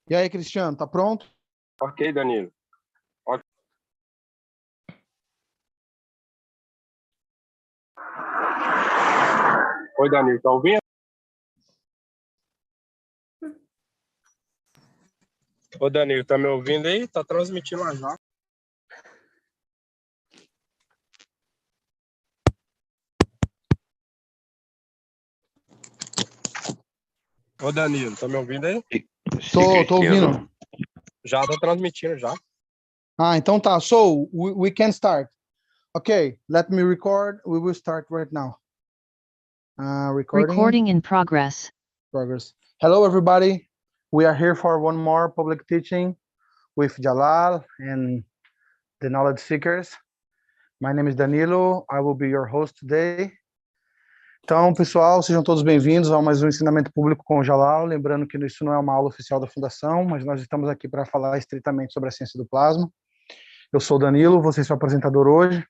E aí, Cristiano, tá pronto? Ok, Danilo. Ok. Oi, Danilo, tá ouvindo? Ô, Danilo, tá me ouvindo aí? Tá transmitindo lá já. Ô, Danilo, tá me ouvindo aí? Tô ouvindo. Já tá transmitindo já. Ah, então tá. So, we can start. Okay, let me record. We will start right now. Recording in progress. Hello, everybody. We are here for one more public teaching with Jalal and the knowledge seekers. My name is Danilo. I will be your host today. Então, pessoal, sejam todos bem-vindos a mais um ensinamento público com o Jalal. Lembrando que isso não é uma aula oficial da Fundação, mas nós estamos aqui para falar estritamente sobre a ciência do plasma. Eu sou o Danilo, vou ser seu apresentador hoje.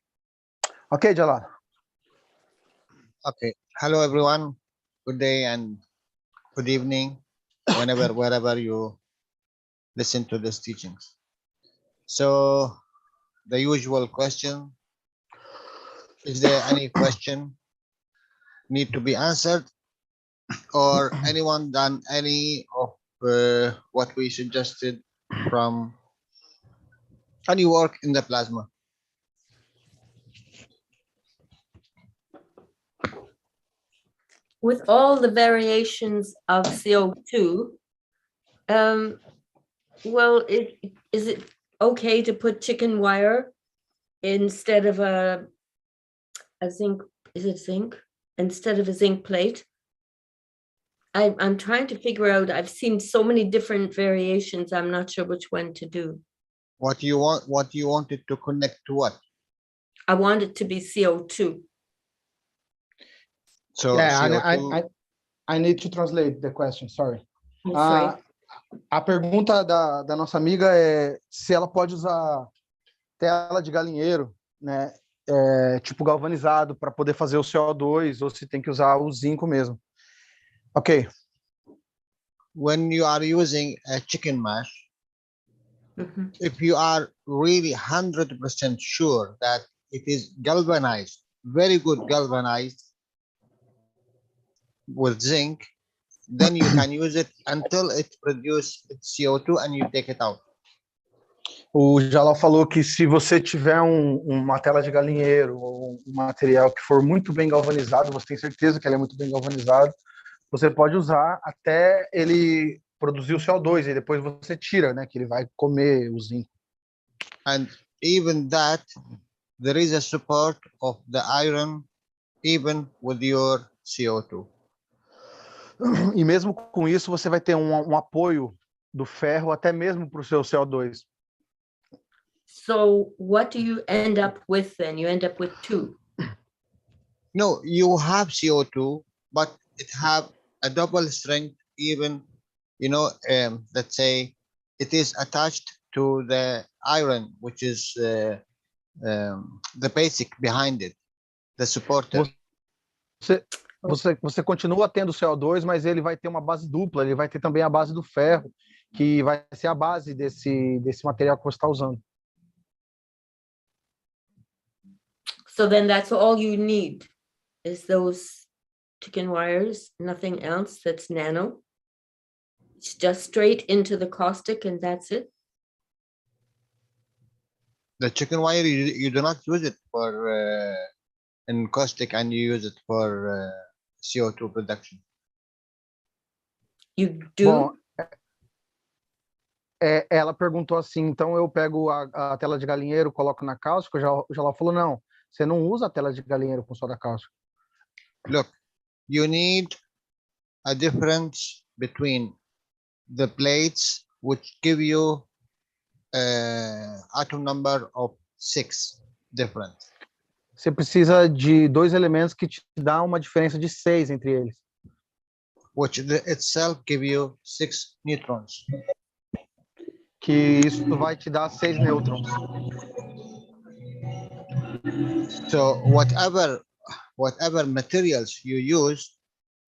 Ok, Jalal? Okay. Hello, everyone. Good day and good evening, wherever you listen to these teachings. So, the usual question, is there any question need to be answered, or anyone done any of what we suggested from any work in the plasma? With all the variations of CO2, well, is it okay to put chicken wire instead of a zinc? Is it zinc instead of a zinc plate? I'm trying to figure out. I've seen so many different variations. I'm not sure which one to do. What you wanted to connect to what? I want it to be CO2. So yeah, I need to translate the question, sorry. Sorry. A pergunta da nossa amiga é se ela pode usar tela de galinheiro, né, tipo galvanizado, para poder fazer o CO2, ou se tem que usar o zinco mesmo. Ok. When you are using a chicken mash, if you are really 100% sure that it is galvanized, very good galvanized with zinc, then you can use it until it produces CO2 and you take it out. O Jalal falou que se você tiver uma tela de galinheiro ou um material que for muito bem galvanizado, você tem certeza que ele é muito bem galvanizado, você pode usar até ele produzir o CO2 e depois você tira, né, que ele vai comer o zinco. And even that, there is a support of the iron even with your CO2. E mesmo com isso, você vai ter um apoio do ferro até mesmo para o seu CO2. So what do you end up with then? You end up with two. No, you have CO2, but it have a double strength even, let's say it is attached to the iron, which is the basic behind it, the supporter. Você continua tendo CO2, mas ele vai ter uma base dupla, ele vai ter também a base do ferro, que vai ser a base desse material que você está usando. So then that's all you need is those chicken wires, nothing else that's nano. It's just straight into the caustic and that's it. The chicken wire, you do not use it for in caustic, and you use it for CO2 production. You do? Bom, ela perguntou assim, então eu pego a tela de galinheiro, coloco na cáustica, o Jalal falou, não, você não usa a tela de galinheiro com soda cáustica. Look, you need a difference between the plates, which give you atom number of 6 different. Você precisa de dois elementos que te dá uma diferença de 6 entre eles. Which itself give you 6 neutrons. Que isso vai te dar 6 nêutrons. So whatever materials you use,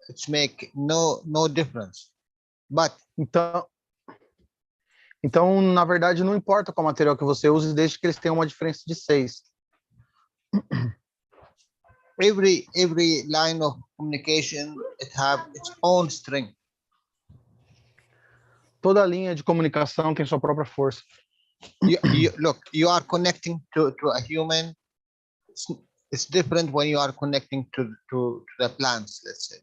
it's make no difference. But Então, na verdade, não importa qual material que você use, desde que eles tenham uma diferença de 6. Every line of communication, it have its own strength. Toda linha de comunicação tem sua própria força. Look, you are connecting to a human. It's different when you are connecting to the plants, let's say.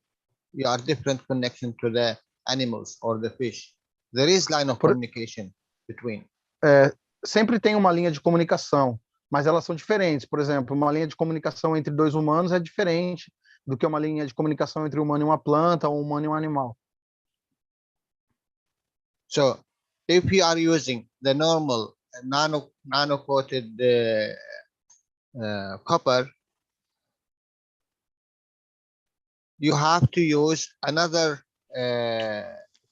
You are different connection to the animals or the fish. There is line of communication between. Sempre tem uma linha de comunicação, mas elas são diferentes. Por exemplo, uma linha de comunicação entre dois humanos é diferente do que uma linha de comunicação entre um humano e uma planta ou um humano e um animal. So, if you are using the normal nano coated copper, you have to use another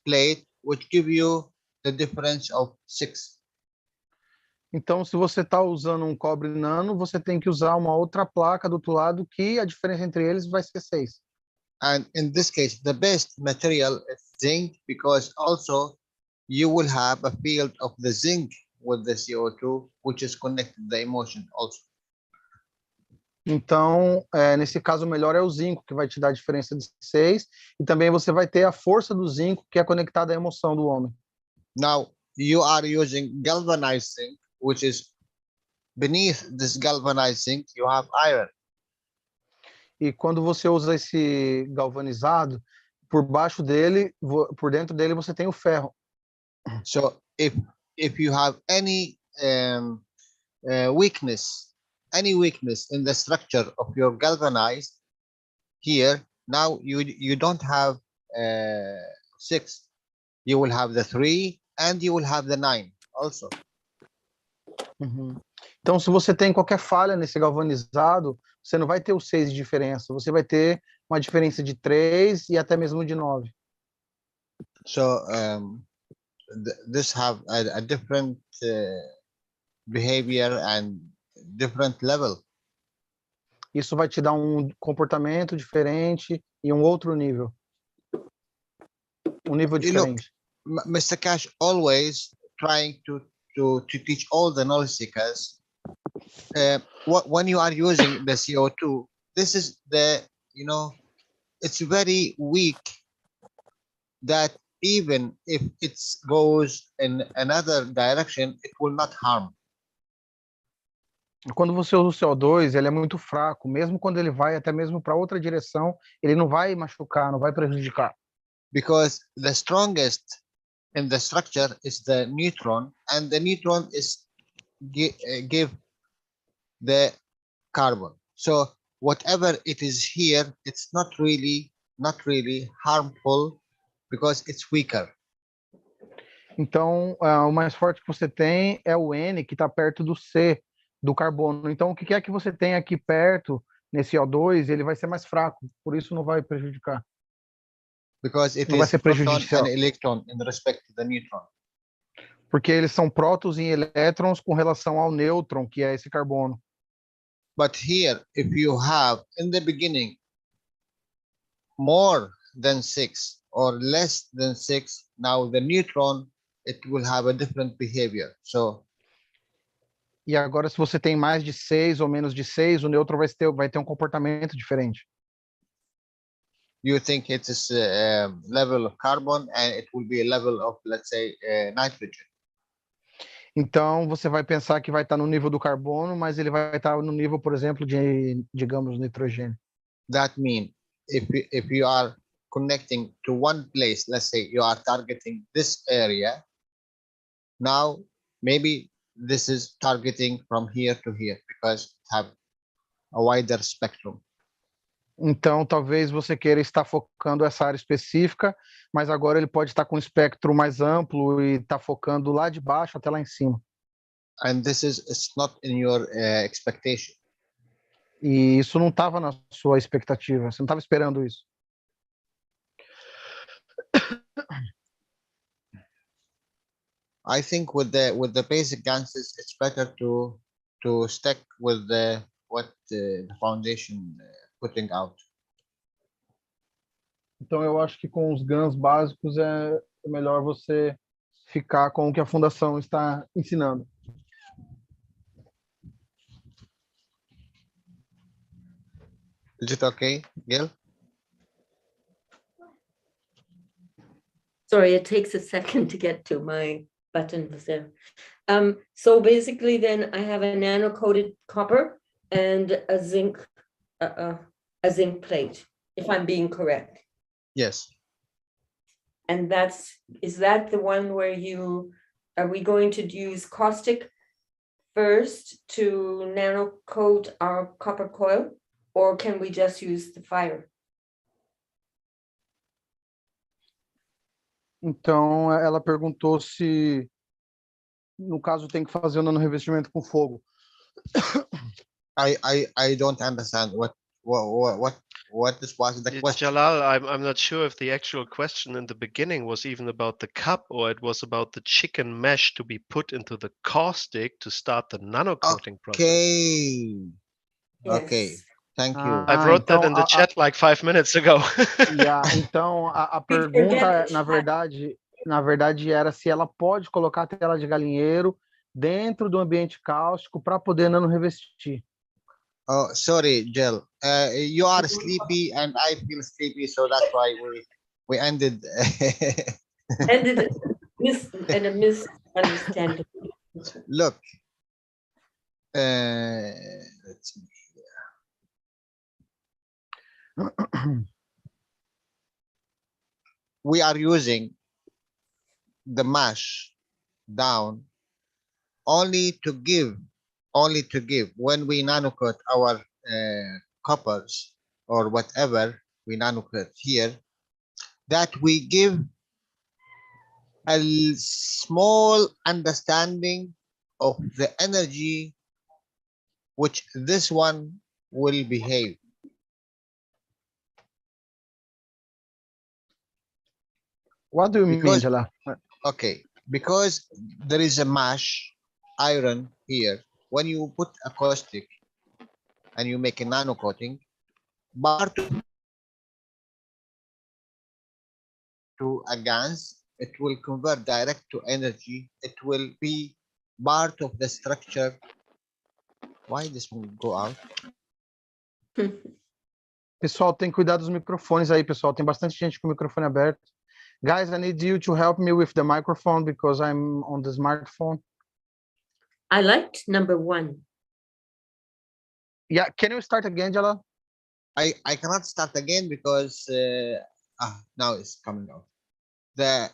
plate which give you the difference of 6. Então, se você está usando um cobre nano, você tem que usar uma outra placa do outro lado que a diferença entre eles vai ser 6. And in this case, the best material is zinc, because also you will have a field of the zinc with the CO2, which is connected to the emotion also. Então, nesse caso, o melhor é o zinco, que vai te dar a diferença de 6, e também você vai ter a força do zinco, que é conectada à emoção do homem. Now, you are using galvanized zinc, which is beneath this galvanized zinc, you have iron. E quando você usa esse galvanizado, por dentro dele você tem o ferro. So if you have any weakness in the structure of your galvanized here, now you don't have 6. You will have the 3 and you will have the 9 also. Uhum. Então, se você tem qualquer falha nesse galvanizado, você não vai ter o 6 de diferença, você vai ter uma diferença de 3 e até mesmo de 9. So this have a different behavior and different level. Isso vai te dar um comportamento diferente e um outro nível. Um nível diferente. Look, Mr. Keshe always trying to teach all the knowledge seekers. When you are using the CO2, this is it's very weak, that even if it goes in another direction, it will not harm. Quando você usa o CO2, ele é muito fraco. Mesmo quando ele vai até mesmo para outra direção, ele não vai machucar, não vai prejudicar. Because the strongest in the structure is the neutron, and the neutron is give the carbon. So whatever it is here, it's not really harmful, because it's weaker. Então, o mais forte que você tem é o N, que está perto do C, do carbono. Então, o que quer que você tenha aqui perto, nesse O2, ele vai ser mais fraco. Por isso, não vai prejudicar. Because it não vai is ser proton prejudicial. and electron in respect to the neutron. Porque eles são prótons e elétrons com relação ao nêutron, que é esse carbono. But here, if you have in the beginning more than 6 or less than 6, now the neutron, it will have a different behavior. So E agora, se você tem mais de 6 ou menos de 6, o nêutron vai ter um comportamento diferente. you think it is a level of carbon, and it will be a level of, let's say, nitrogen. Então, você vai pensar que vai estar no nível do carbono, mas ele vai estar no nível, por exemplo, de, digamos, nitrogênio. That means if you are connecting to one place, let's say you are targeting this area, now maybe this is targeting from here to here, because it have a wider spectrum. Então, talvez você queira estar focando essa área específica, mas agora ele pode estar com um espectro mais amplo e estar focando lá de baixo até lá em cima. And this is, it's not in your expectation. E isso não estava na sua expectativa, você não estava esperando isso. I think with the basic answers, it's better to stick with what the foundation putting out. Então, eu acho que com os GANs básicos é melhor você ficar com o que a fundação está ensinando. Is it okay, Gail? Sorry, it takes a second to get to my button was there. So basically then I have a nano-coated copper and a zinc plate, if I'm being correct. Yes. And is that the one where are we going to use caustic first to nano coat our copper coil, or can we just use the fire? Então, ela perguntou se, no caso, tem que fazer o nanorevestimento com fogo. I don't understand what was the question. Jalal, I'm not sure if the actual question in the beginning was even about the cup or it was about the chicken mesh to be put into the caustic to start the nano coating process. Okay. Okay. Yes. Thank you. I wrote that Então, in the chat like 5 minutes ago. então, a We pergunta, forget na verdade, era se ela pode colocar a tela de galinheiro dentro do ambiente cáustico para poder nanorevestir. Oh, sorry, Jill. You are sleepy and I feel sleepy, so that's why we ended. And a misunderstanding. Look, let's see. We are using the mash down only to give when we nanocoat our coppers or whatever we nanocoat here, that we give a small understanding of the energy which this one will behave. What do you mean, Jalal? Okay, because there is a mash iron here. When you put a caustic and you make a nano coating, bar to a gas, it will convert direct to energy. It will be part of the structure. Why this one go out? Pessoal, tem que cuidar dos microfones aí, pessoal. Tem bastante gente com o microfone aberto. Guys, I need you to help me with the microphone because I'm on the smartphone. I liked number 1. Yeah, can you start again, Jalal? I cannot start again because now it's coming out. The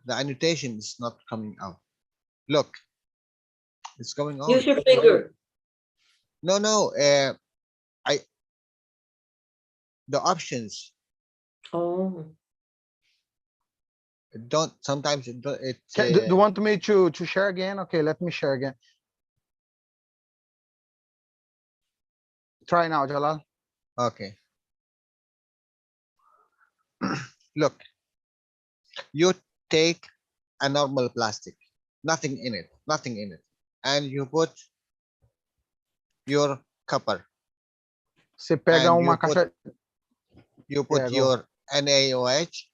annotation is not coming out. Look, it's coming out. Use your finger. No, the options Oh. don't sometimes it don't, Do you want me to share again? Okay, let me share again. Try now, Jalal. okay. Look, you take a normal plastic, nothing in it, and you put your copper. Você pega And uma caixa. You put Yeah, your NaOH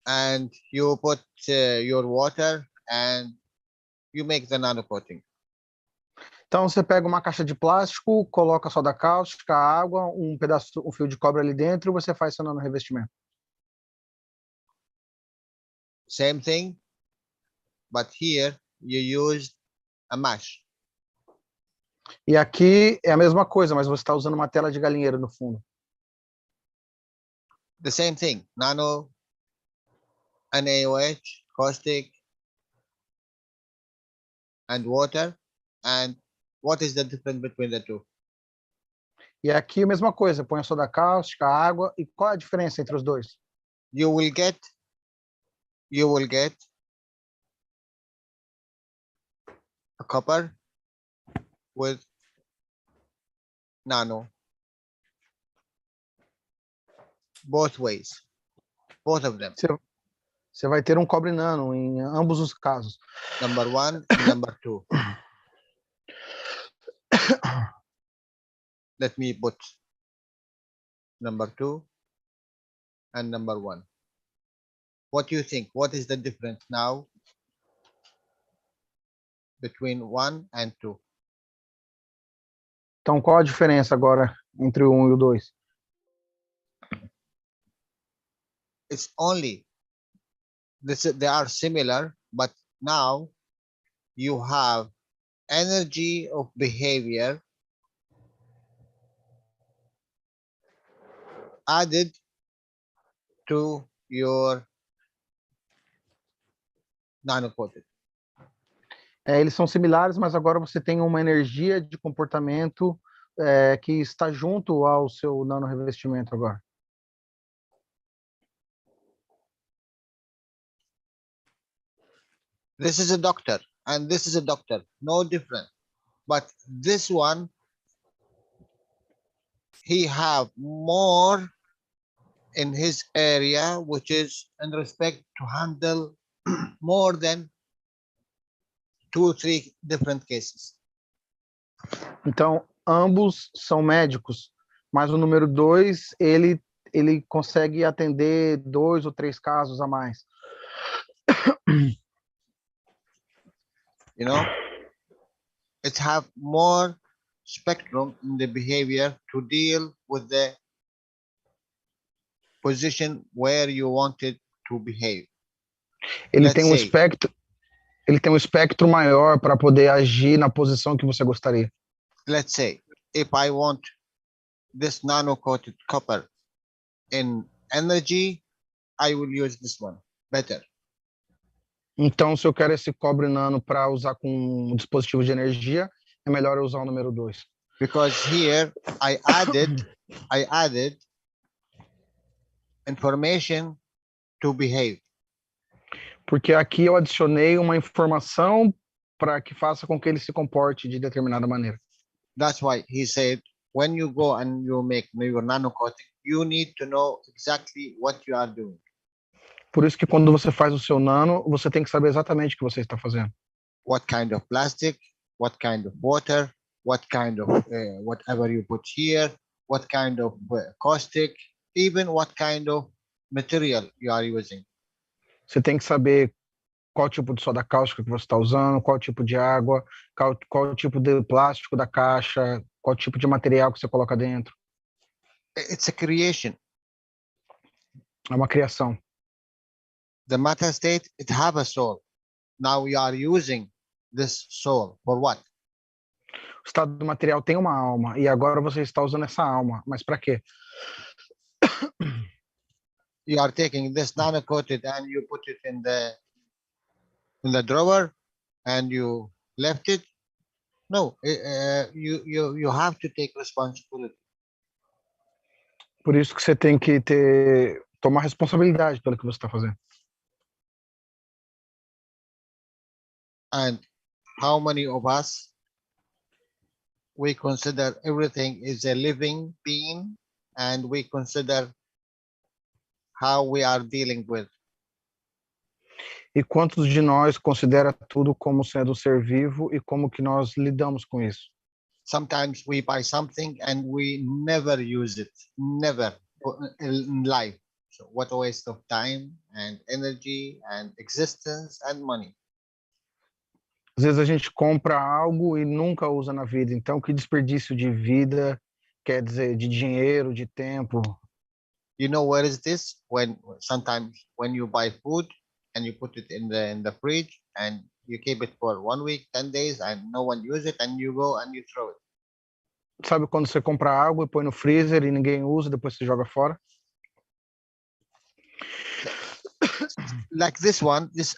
and you put your water and you make the nano coating. Então você pega uma caixa de plástico, coloca soda cáustica, água, um fio de cobre ali dentro e você faz seu nanorevestimento. Same thing, but here you used a mash. E aqui é a mesma coisa, mas você está usando uma tela de galinheiro no fundo. The same thing, nano, NaOH, caustic, and water. And what is the difference between the two? E aqui a mesma coisa, põe a soda cáustica, a água, e qual é a diferença entre os dois? You will get a copper with nano, both ways, both of them. Você vai ter um cobre nano em ambos os casos. Number 1 and number 2. Let me put number 2 and number 1. What do you think? What is the difference now between 1 and 2? Então, qual a diferença agora entre o 1 e o 2? It's only they are similar, but now you have energy of behavior added to your nanocoated. Eles são similares, mas agora você tem uma energia de comportamento que está junto ao seu nanorevestimento agora. This is a doctor and this is a doctor, no different. But this one, he have more in his area, which is in respect to handle more than 2 or 3 different cases. Então, ambos são médicos, mas o número 2, ele consegue atender 2 ou 3 casos a mais. You know, it have more spectrum in the behavior to deal with the position where you wanted to behave. Ele Let's tem um say- espectro, ele tem um espectro maior para poder agir na posição que você gostaria. Let's say if I want this nano-coated copper in energy, I will use this one better. Então, se eu quero esse cobre nano para usar com um dispositivo de energia, é melhor eu usar o número 2. Because here I added information to behave. Porque aqui eu adicionei uma informação para que faça com que ele se comporte de determinada maneira. That's why he said, when you go and you make your nano-coating, you need to know exactly what you are doing. Por isso que quando você faz o seu nano, você tem que saber exatamente o que você está fazendo. What kind of plastic, what kind of water, what kind of whatever you put here, what kind of caustic, even what kind of material you are using. Você tem que saber qual tipo de soda cáustica que você está usando, qual tipo de água, qual tipo de plástico da caixa, qual tipo de material que você coloca dentro. It's a creation. É uma criação. The matter state, it have a soul. Now we are using this soul for what? O estado do material tem uma alma, e agora você está usando essa alma. Mas para quê? You are taking this nano-coated and you put it in the drawer and you left it. No, you have to take responsibility. Por isso que você tem que tomar responsabilidade pelo que você está fazendo. And how many of us, we consider everything is a living being and we consider how we are dealing with. E quantos de nós considera tudo como sendo um ser vivo e como que nós lidamos com isso? Sometimes we buy something and we never use it, never in life. So what a waste of time and energy and existence and money. Às vezes a gente compra algo e nunca usa na vida. Então, que desperdício de vida, quer dizer, de dinheiro, de tempo. You know where is this? Sometimes when you buy food and you put it in the fridge and you keep it for 1 week, 10 days, and no one use it, and you go and you throw it. Sabe quando você compra água e põe no freezer e ninguém usa, depois você joga fora? Like this one, this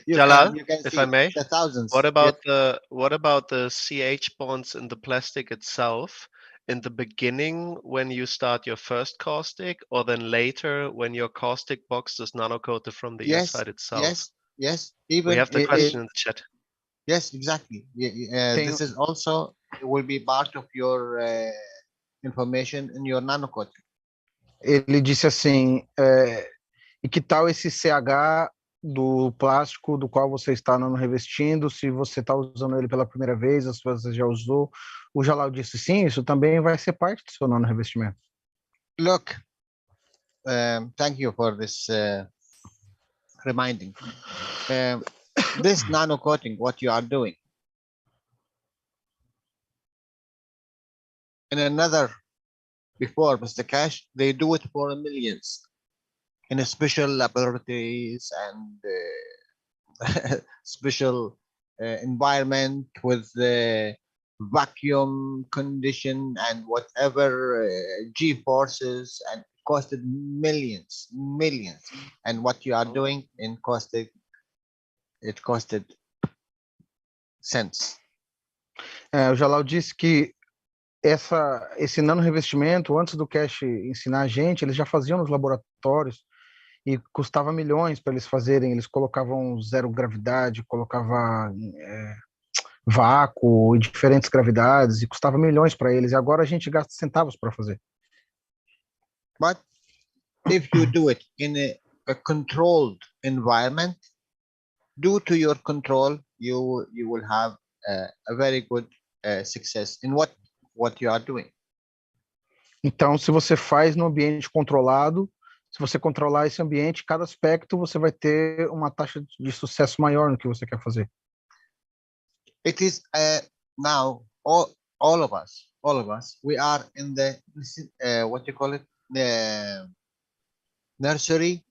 Jalal, you can if see I may, the thousands. what about the CH bonds in the plastic itself? In the beginning, when you start your first caustic, or then later when your caustic box is nano-coated from the inside itself? Yes. Even We have the question in the chat. Yes, exactly. This is also will be part of your information in your nanocoating. Ele disse assim, e que tal esse CH do plástico do qual você está revestindo, se você está usando ele pela primeira vez, ou se você já usou. O Jalal disse, sim, isso também vai ser parte do seu revestimento. Look, thank you for this reminding. This nano coating, what you are doing. In another, before Mr. Keshe, they do it for millions in a special laboratories and special environment with the vacuum condition and whatever G forces, and it costed millions. And what you are doing it costed cents. O Jalal disse que esse nano-revestimento, antes do Keshe ensinar a gente, eles já faziam nos laboratórios e custava milhões para eles fazerem. Eles colocavam zero gravidade, colocava vácuo e diferentes gravidades, e custava milhões para eles. E agora a gente gasta centavos para fazer. But if you do it in a controlled environment, due to your control, you will have a very good success in what you are doing. Então, se você faz no ambiente controlado, se você controlar esse ambiente, cada aspecto, você vai ter uma taxa de sucesso maior no que você quer fazer. It is now all of us, we are in the what you call it, the nursery.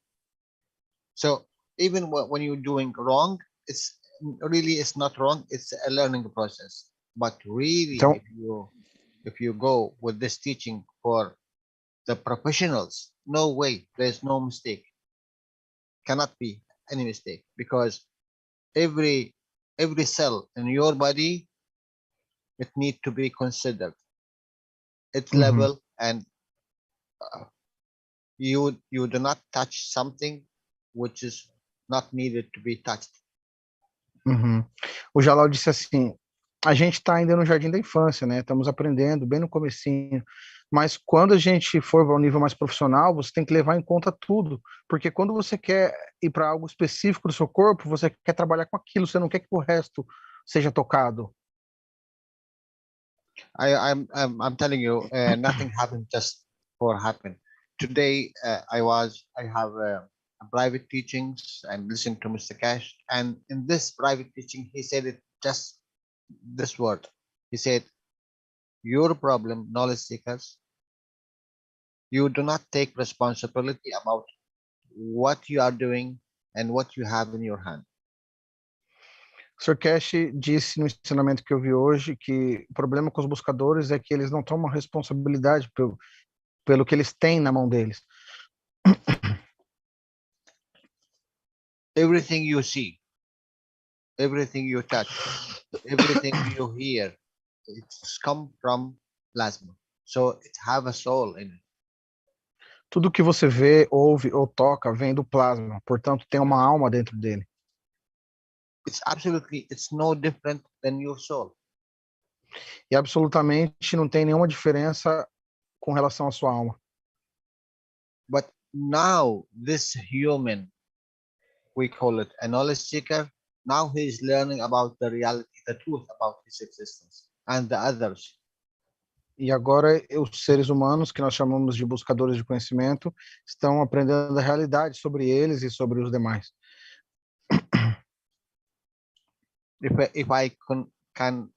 So even when you're doing wrong, it's not wrong. It's a learning process. But really, Então, if you go with this teaching for the professionals, no way, there's no mistake. Cannot be any mistake, because every cell in your body, it needs to be considered. Its level, and you do not touch something which is not needed to be touched. O Jalal disse assim: a gente está ainda no jardim da infância, né? Estamos aprendendo bem no comecinho, mas quando a gente for ao nível mais profissional, você tem que levar em conta tudo, porque quando você quer ir para algo específico do seu corpo, você quer trabalhar com aquilo, você não quer que o resto seja tocado. I'm telling you, nothing happened just for happen. Today, I have private teachings and listened to Mr. Keshe, and in this private teaching, he said it just this word. He said, your problem, knowledge seekers, you do not take responsibility about what you are doing and what you have in your hand. O Sr. Keshe disse no ensinamento que eu vi hoje que o problema com os buscadores é que eles não tomam responsabilidade pelo que eles têm na mão deles. Everything you see, everything you touch, everything you hear, it's come from plasma. So it have a soul in it. Tudo que você vê, ouve ou toca vem do plasma, portanto tem uma alma dentro dele. It's no different than your soul. E absolutamente não tem nenhuma diferença com relação à sua alma. But now this human, we call it a knowledge seeker, now he is learning about the reality, the truth about his existence and the others. E agora os seres humanos, que nós chamamos de buscadores de conhecimento, estão aprendendo a realidade sobre eles e sobre os demais. If I can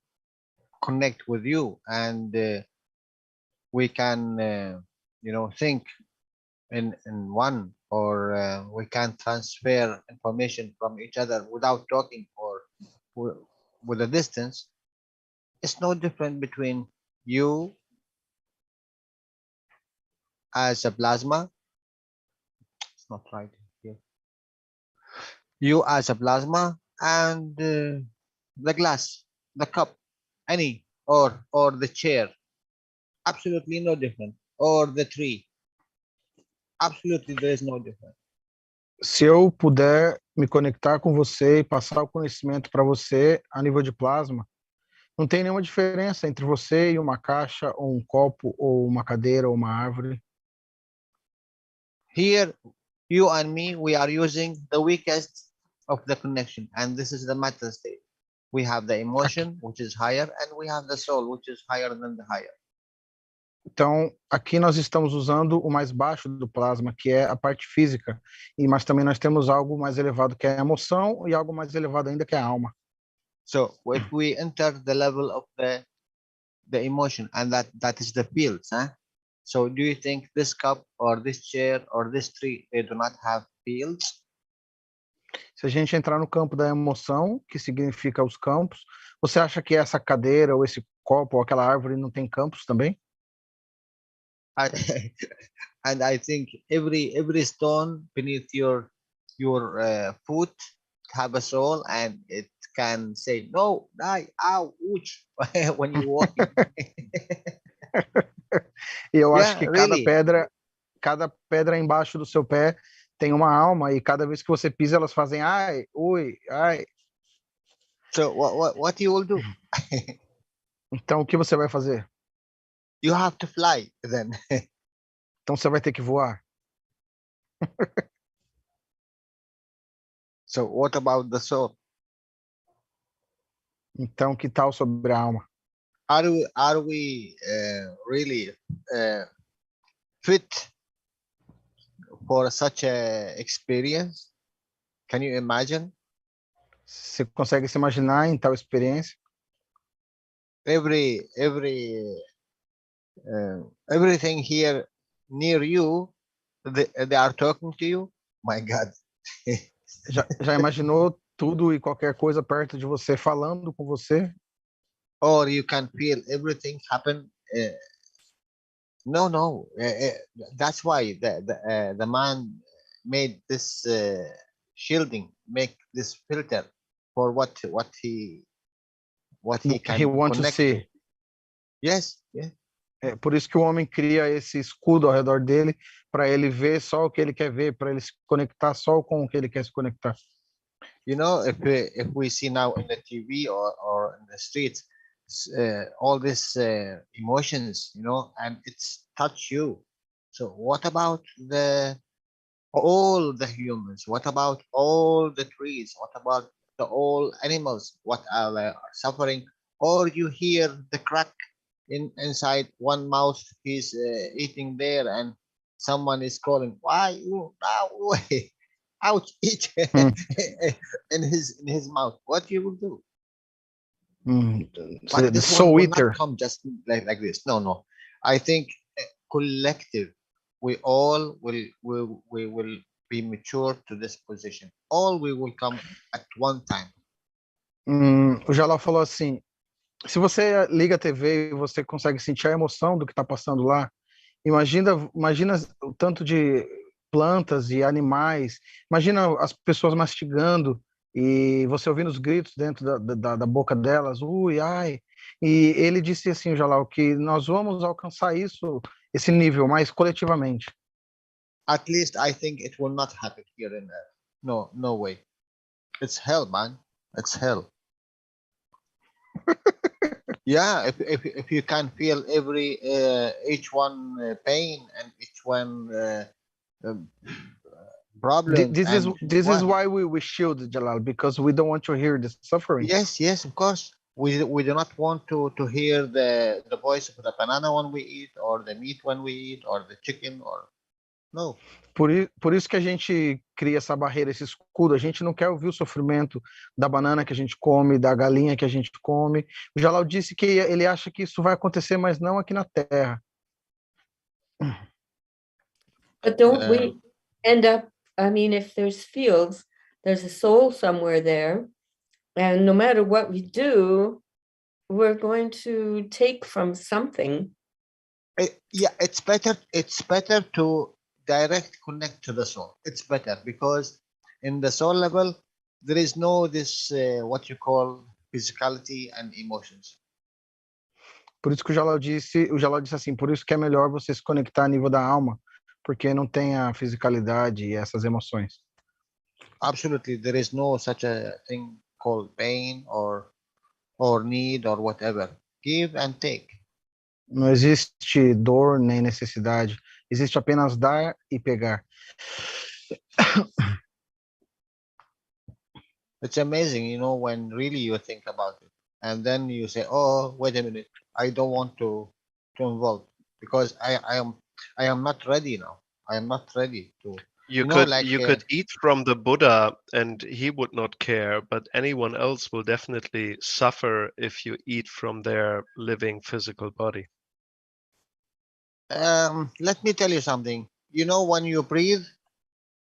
connect with you and we can think in one, or we can transfer information from each other without talking, or with a distance, it's no different between you as a plasma. It's not right here. You as a plasma and the glass, the cup, any, or the chair, absolutely no different, or the tree, absolutely there is no difference. Se eu puder me conectar com você e passar o conhecimento para você a nível de plasma, não tem nenhuma diferença entre você e uma caixa, ou um copo, ou uma cadeira, ou uma árvore. Here, you and me, we are using the weakest of the connection, and this is the matter state. We have the emotion, which is higher, and we have the soul, which is higher than the higher. Então, aqui nós estamos usando o mais baixo do plasma, que é a parte física, mas também nós temos algo mais elevado, que é a emoção, e algo mais elevado ainda, que é a alma. So if we enter the level of the emotion, and that is the fields, huh? So do you think this cup or this chair or this tree, they do not have fields? Se a gente entrar no campo da emoção, que significa os campos, você acha que essa cadeira, ou esse copo, ou aquela árvore não tem campos também? I, and I think every stone beneath your foot have a soul, and it can say no, die, ow, ouch, when you walk. E eu acho Yeah, que really. cada pedra embaixo do seu pé tem uma alma, e cada vez que você pisa, elas fazem ai, ui, ai. So what you will do? Então, o que você vai fazer? You have to fly then. Então, você vai ter que voar. So what about the soul? Então, que tal sobre a alma? Are we really fit for such a experience? Can you imagine? Você consegue se imaginar em tal experiência? Everything here near you, they are talking to you. My God. Já imaginou tudo e qualquer coisa perto de você, falando com você? Or you can feel everything happen. No. That's why the man made this shielding, make this filter for what he can He wants to connect see. to. Yes, yeah. É por isso que o homem cria esse escudo ao redor dele, para ele ver só o que ele quer ver, para ele se conectar só com o que ele quer se conectar. You know, if we see now in the TV or in the streets, all these emotions, you know, and it's touch you. So what about all the humans? What about all the trees? What about all animals? What are suffering? Or you hear the crack inside one mouse, he's eating there, and someone is calling, why you now? Ouch, eat in his mouth. What you will do? But The this one soul will eater. not come just like this. No. I think collective, we all will be mature to this position. All we will come at one time. O Jalal falou assim, se você liga a TV e você consegue sentir a emoção do que está passando lá, imagina o tanto de plantas e animais, imagina as pessoas mastigando e você ouvindo os gritos dentro da boca delas, ui, ai. E ele disse assim, Jalal, que nós vamos alcançar esse nível, mas coletivamente. At least I think it will not happen here in Earth. No way. It's hell, man. It's hell. Yeah, if you can feel each one pain and each one problem. This is why we shield, Jalal, because we don't want to hear the suffering. Yes, of course. We do not want to hear the voice of the banana when we eat, or the meat when we eat, or the chicken, or no. Por isso que a gente cria essa barreira, esse escudo. A gente não quer ouvir o sofrimento da banana que a gente come, da galinha que a gente come. O Jalal disse que ele acha que isso vai acontecer, mas não aqui na Terra. But don't we end up, I mean, if there's fields, there's a soul somewhere there, and no matter what we do, we're going to take from something. Yeah, it's better to direct connect to the soul. It's better because in the soul level there is no this what you call physicality and emotions. Por isso que o Jalal disse assim, por isso que é melhor você se conectar a nível da alma, porque não tem a fisicalidade e essas emoções. Absolutely, there is no such a thing called pain or need or whatever. Give and take. Não existe dor nem necessidade, existe apenas dar e pegar. It's amazing, you know, when really you think about it, and then you say, "Oh, wait a minute, I don't want to involve." because I am not ready now. I am not ready to. You know, could like, you could eat from the Buddha and he would not care, but anyone else will definitely suffer if you eat from their living physical body. Let me tell you something. You know, when you breathe,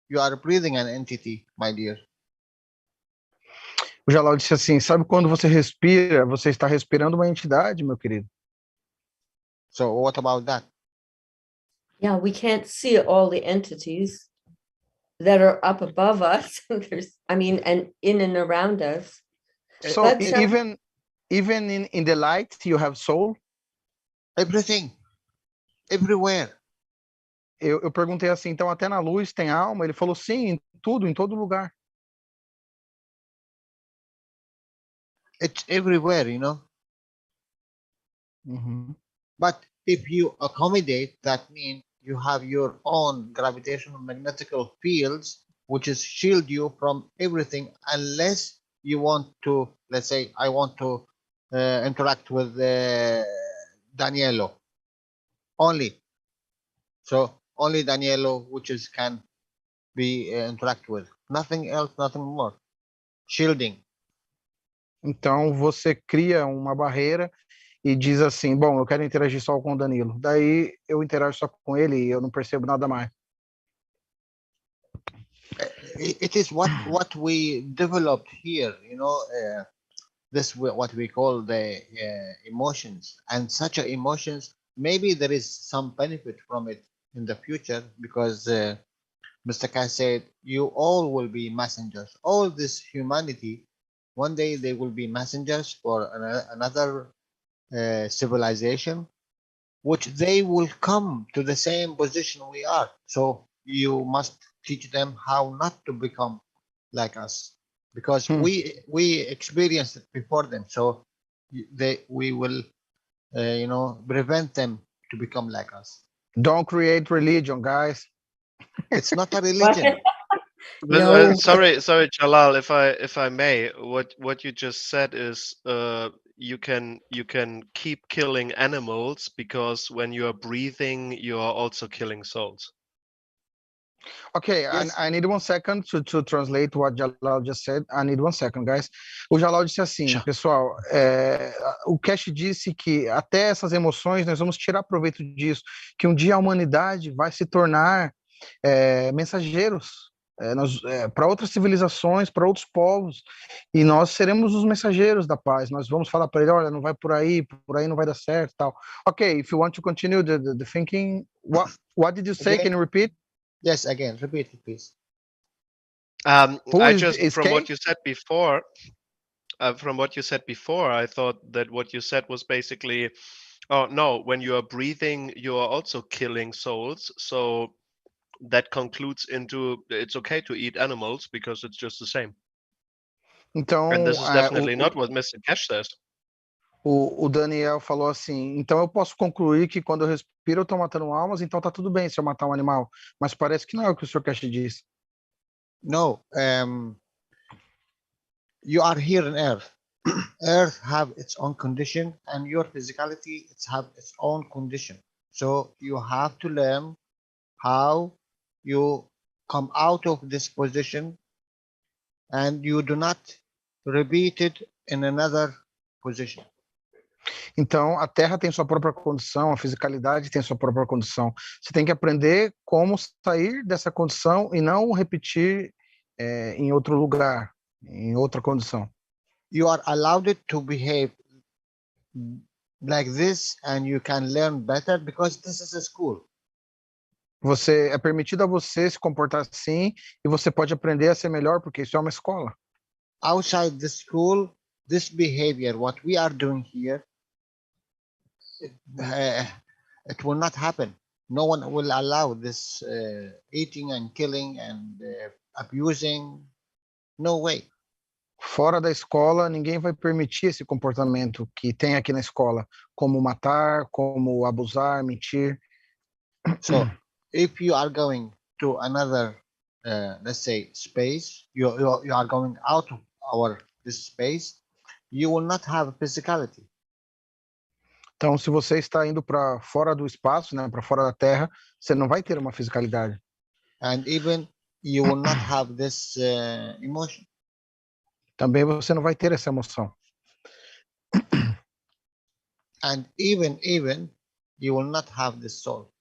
you are breathing an entity, my dear. O Jalal disse assim, sabe quando você respira, você está respirando uma entidade, meu querido. So what about that? Yeah, we can't see all the entities that are up above us. There's, I mean, and in and around us. So But, even in the light, you have soul? Everything, everywhere. Eu perguntei assim, então até na luz tem alma? Ele falou sim, em tudo, em todo lugar. It's everywhere, you know. Uhum. But if you accommodate, that means you have your own gravitational magnetical fields, which is shield you from everything, unless you want to, let's say, I want to interact with Danielo only. So only Danielo, which is can be interact with. Nothing else, nothing more. Shielding. Então você cria uma barreira e diz assim, bom, eu quero interagir só com o Danilo. Daí eu interajo só com ele e eu não percebo nada mais. It is what we developed here, you know. This what we call the emotions, and such emotions. Maybe there is some benefit from it in the future, because Mr. Keshe said, "You all will be messengers. All this humanity, one day they will be messengers for another civilization, which they will come to the same position we are. So you must teach them how not to become like us, because we experienced it before them. So we will you know, prevent them to become like us. Don't create religion, guys. It's not a religion. But, No. sorry, Jalal, if I may, what you just said is you can keep killing animals because when you are breathing, you are also killing souls. Okay, Yes. I need 1 second to translate what Jalal just said. I need 1 second, guys. O Jalal disse assim, Sure. pessoal, o Keshe disse que até essas emoções nós vamos tirar proveito disso, que um dia a humanidade vai se tornar mensageiros para outras civilizações, para outros povos, e nós seremos os mensageiros da paz. Nós vamos falar para ele, olha, não vai por aí não vai dar certo, tal. Okay, if you want to continue the thinking, what did you say? Okay. Can you repeat? Yes, again, repeat it, please. Who I is- just is from Kay? what you said before, I thought that what you said was basically, oh no, when you are breathing, you are also killing souls. So that concludes into it's okay to eat animals because it's just the same. Então, And this is definitely not what Mr. Keshe says. o Daniel falou assim, então eu posso concluir que quando eu respiro eu estou matando almas, então tá tudo bem se eu matar um animal, mas parece que não é o que o Sr. Keshe disse. No, you are here on Earth. Earth have its own condition, and your physicality it's have its own condition. So you have to learn how you come out of this position, and you do not repeat it in another position. Então, a Terra tem sua própria condição, a fisicalidade tem sua própria condição. Você tem que aprender como sair dessa condição e não repetir em outro lugar, em outra condição. You are allowed to behave like this, and you can learn better because this is a school. É permitido a você se comportar assim e você pode aprender a ser melhor porque isso é uma escola. Outside the school, this behavior, what we are doing here, it will not happen. No one will allow this eating and killing and abusing. No way. Fora da escola, ninguém vai permitir esse comportamento que tem aqui na escola, como matar, como abusar, mentir. So if you are going to another, let's say, space, you are going out of this space, you will not have physicality. Então, se você está indo para fora do espaço, né, para fora da Terra, você não vai ter uma fisicalidade. And even you will not have this emotion. Também você não vai ter essa emoção. And even you will not have this soul.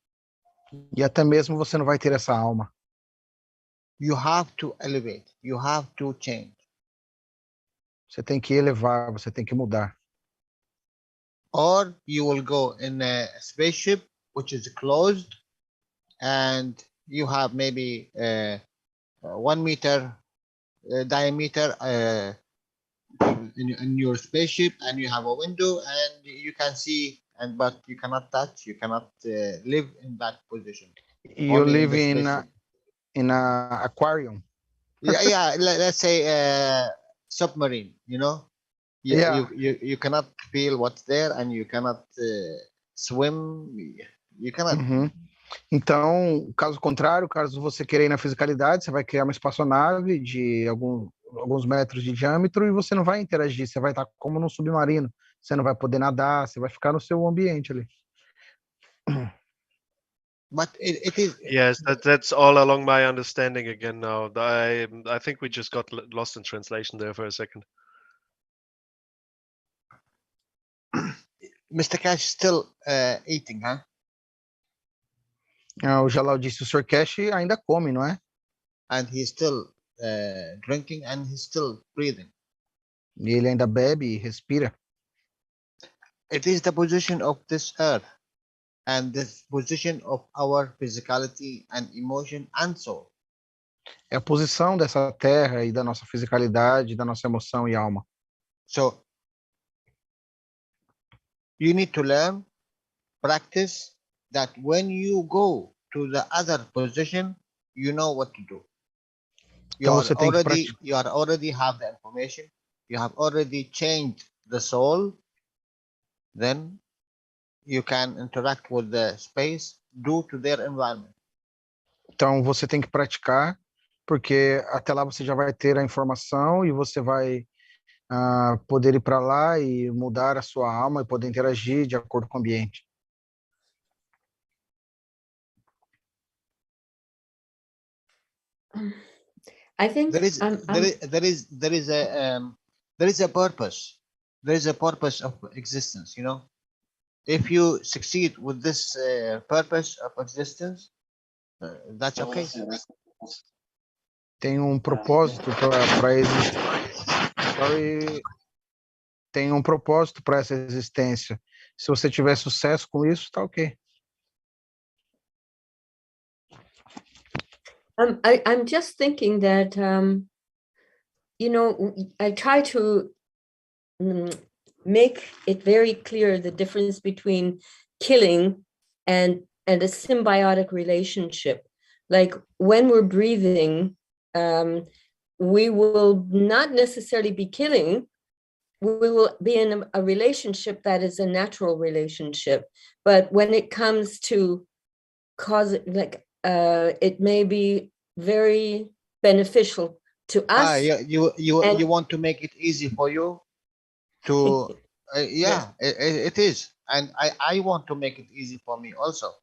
E até mesmo você não vai ter essa alma. You have to elevate. You have to change. Você tem que elevar, você tem que mudar. Or you will go in a spaceship which is closed, and you have maybe 1 meter diameter in your spaceship, and you have a window, and you can see, but you cannot touch. You cannot live in that position. You Only live the in spaceship. in a aquarium. Yeah. Let's say submarine. Yeah. You cannot feel what's there, and you cannot swim. You cannot. Uhum. Então, caso contrário, caso você queira ir na fisicalidade, você vai criar uma espaçonave de alguns metros de diâmetro e você não vai interagir, você vai estar como num submarino. Você não vai poder nadar, você vai ficar no seu ambiente ali. But it is. Yes, that's all along my understanding again now. I think we just got lost in translation there for a second. Mr. Keshe still eating, huh? O Jalal disse, o Sr. Keshe ainda come, não é? And he's still drinking, and he's still breathing. E ele ainda bebe e respira. It is the position of this earth, and the position of our physicality and emotion and soul. É a posição dessa terra e da nossa fisicalidade, da nossa emoção e alma. So you need to learn, practice, that when you go to the other position, you know what to do. You Então are você tem que already have the information. You have already changed the soul. Then you can interact with the space due to their environment. Então você tem que praticar, porque até lá você já vai ter a informação e você vai poder ir para lá e mudar a sua alma e poder interagir de acordo com o ambiente. I think There is a purpose. There is a purpose of existence. If you succeed with this purpose of existence, that's okay. Tem um propósito para existir. Tem um propósito para essa existência. Se você tiver sucesso com isso, tá ok. I'm just thinking that, I try to make it very clear the difference between killing and a symbiotic relationship. Like when we're breathing, we will not necessarily be killing. We will be in a relationship that is a natural relationship. But when it comes to it may be very beneficial to us. You want to make it easy for you to it is, and I want to make it easy for me also,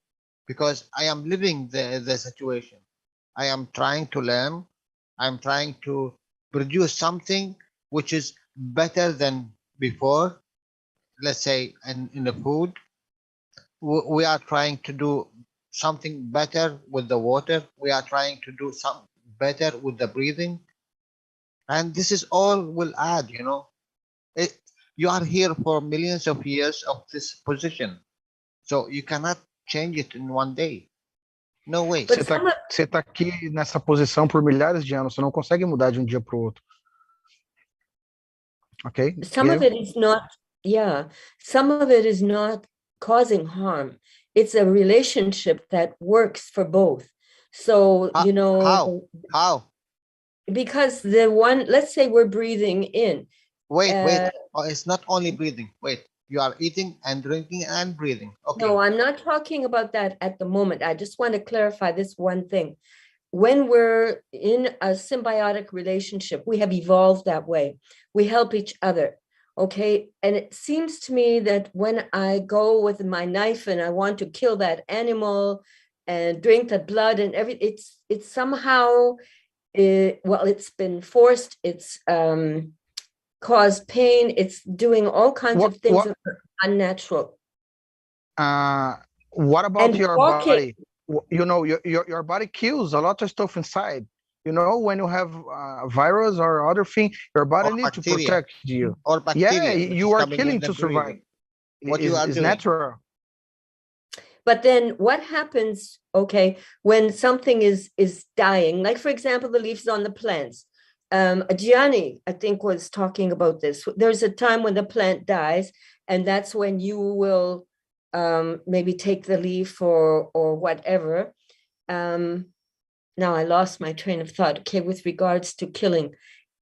because I am living the situation. I am trying to learn. I'm trying to produce something which is better than before. Let's say in the food, we are trying to do something better with the water. We are trying to do something better with the breathing, and this is all will add. You are here for millions of years of this position, so you cannot change it in one day. No way. Você tá aqui nessa posição por milhares de anos, você não consegue mudar de um dia para o outro. Okay? Some of it is not, some of it is not causing harm. It's a relationship that works for both. So, How? Because the one, let's say we're breathing in. Wait. Oh, it's not only breathing. Wait, you are eating and drinking and breathing. Okay. No, I'm not talking about that at the moment. I just want to clarify this one thing. When we're in a symbiotic relationship, we have evolved that way. We help each other. Okay, and it seems to me that when I go with my knife and I want to kill that animal and drink the blood and everything, it's somehow, well, it's been forced, it's caused pain, it's doing all kinds of things that are unnatural. What about And your walking. body? You know, your body kills a lot of stuff inside. You know, when you have virus or other thing, your body Or needs to bacteria. protect you. Or Yeah, bacteria, which you is are coming killing in to and breathing. survive. What you are It's doing. natural. But then what happens, okay, when something is dying, like for example, the leaves on the plants. Gianni, I think, was talking about this. There's a time when the plant dies, and that's when you will maybe take the leaf or whatever. Now I lost my train of thought. Okay, with regards to killing,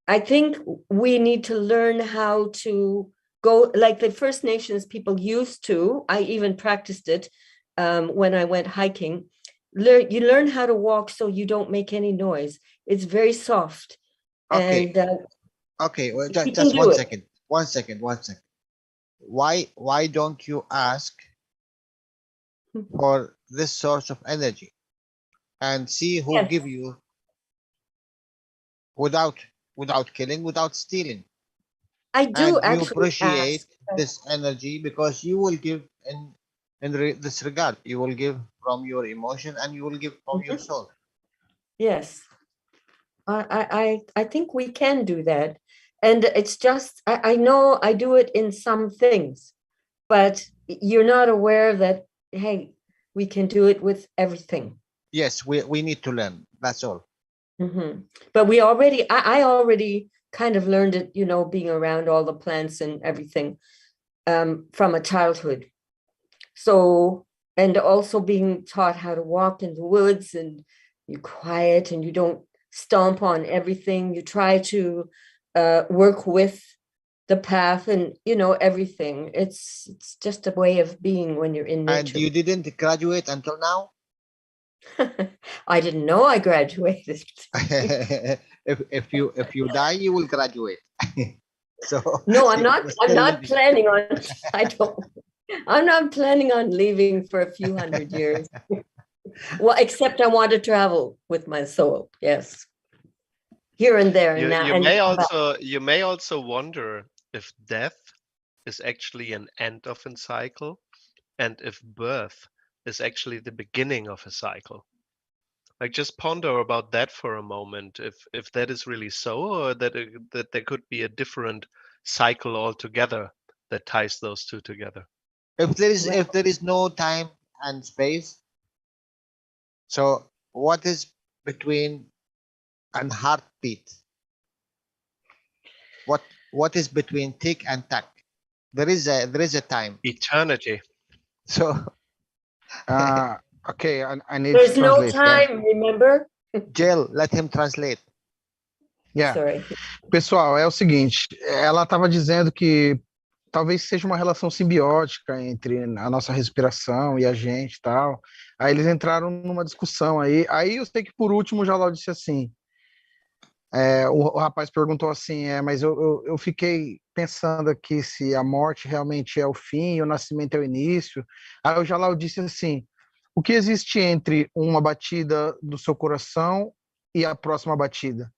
I think we need to learn how to go like the First Nations people used to. I even practiced it when I went hiking. You learn how to walk so you don't make any noise. It's very soft. Okay. And Okay, well, you just can do one it. second. 1 second, 1 second. Why don't you ask for this source of energy and see who Yes. give you without killing, without stealing? I do And you actually appreciate ask. this energy because you will give in this regard. You will give from your emotion and you will give from your soul. Yes. I think we can do that. And it's just, I know I do it in some things, but you're not aware that, hey, we can do it with everything. Yes, we need to learn. That's all. But we already, I already kind of learned it, you know, being around all the plants and everything from a childhood. So, and also being taught how to walk in the woods, and you're quiet and you don't stomp on everything. You try to work with the path and, you know, everything. It's just a way of being when you're in And nature. you didn't graduate until now? I didn't know I graduated. if you die, you will graduate. So No, I'm you not. are I'm still not living. planning on. I don't. I'm not planning on leaving for a few hundred years. Well, except I want to travel with my soul. Yes, here and there, and now. You And may also wonder if death is actually an end of a cycle, and if birth is actually the beginning of a cycle. Like, just ponder about that for a moment. If that is really so, or that that there could be a different cycle altogether that ties those two together. If there is no time and space, so what is between an heartbeat? What is between tick and tack? There is a time. Eternity. So Okay, I need to there's no translate. Yeah. time. Remember? Jill, let him translate. Yeah. Sorry. Pessoal, é o seguinte, ela estava dizendo que talvez seja uma relação simbiótica entre a nossa respiração e a gente e tal. Aí eles entraram numa discussão aí. Aí eu sei que por último o Jalal disse assim, o rapaz perguntou assim, mas eu fiquei pensando aqui se a morte realmente é o fim e o nascimento é o início. Aí o Jalal disse assim, o que existe entre uma batida do seu coração e a próxima batida?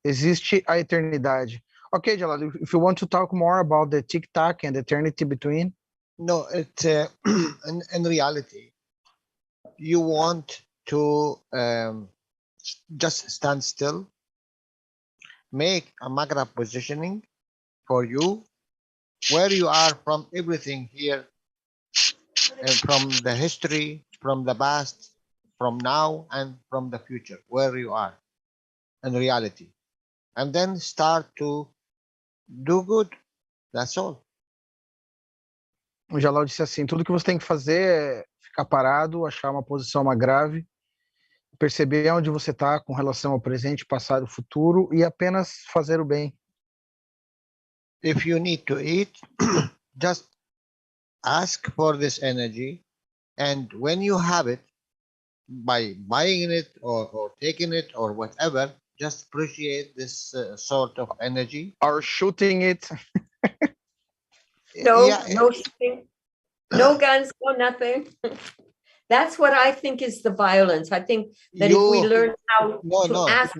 Existe a eternidade. Okay, Jalal, if you want to talk more about the tic-tac and the eternity between. No, it in reality, you want to just stand still, make a magra positioning for you, where you are from everything here, and from the history, from the past, from now, and from the future, where you are in reality. And then start to do good. That's all. O Jalal disse assim, tudo que você tem que fazer é ficar parado, achar uma posição mais grave, perceber onde você está com relação ao presente, passado e futuro e apenas fazer o bem. If you need to eat, just ask for this energy, and when you have it, by buying it or taking it or whatever, just appreciate this sort of energy. Or shooting it. No, Yeah, no shooting, no guns, no nothing. That's what I think is the violence. I think that if we learn how to ask.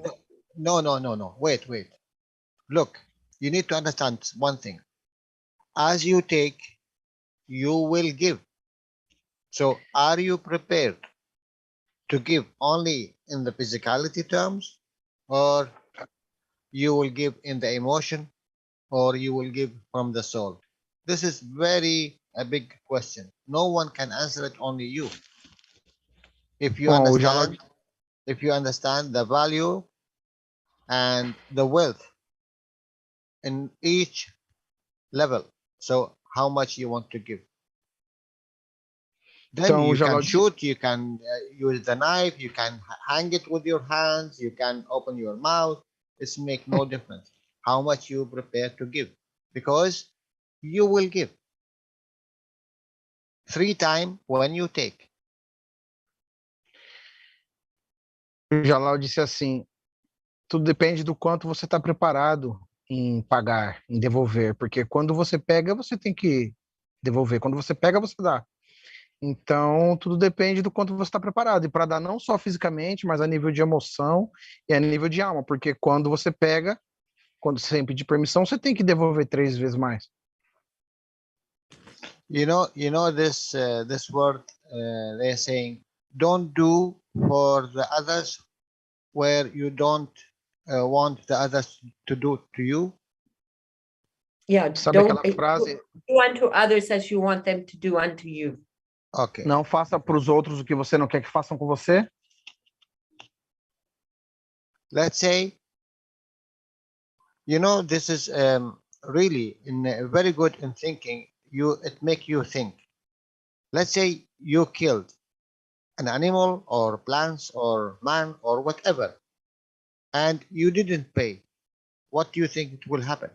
No. Wait. Look, you need to understand one thing. As you take, you will give. So are you prepared to give only in the physicality terms, or you will give in the emotion, or you will give from the soul? This is a big question. No one can answer it, only you. If you Bom, o Jalal, understand the value and the wealth in each level, so how much you want to give. Then então, o you can Jalal, shoot, you can use the knife, you can hang it with your hands, you can open your mouth. It's make no difference how much you prepare to give, because you will give 3 times when you take. o Jalal disse assim, tudo depende do quanto você está preparado em pagar, em devolver, porque quando você pega, você tem que devolver. Quando você pega, você dá. Então, tudo depende do quanto você está preparado. E para dar não só fisicamente, mas a nível de emoção e a nível de alma. Porque quando você pega, quando você pedir permissão, você tem que devolver 3 vezes mais. You know this word they're saying, don't do for the others where you don't want the others to do to you. Yeah, Sabe aquela frase? do unto others as you want them to do unto you. Okay. Não faça para os outros o que você não quer que façam com você. Let's say, this is really very good in thinking. It make you think. Let's say you killed an animal or plants or man or whatever, and you didn't pay. What do you think it will happen?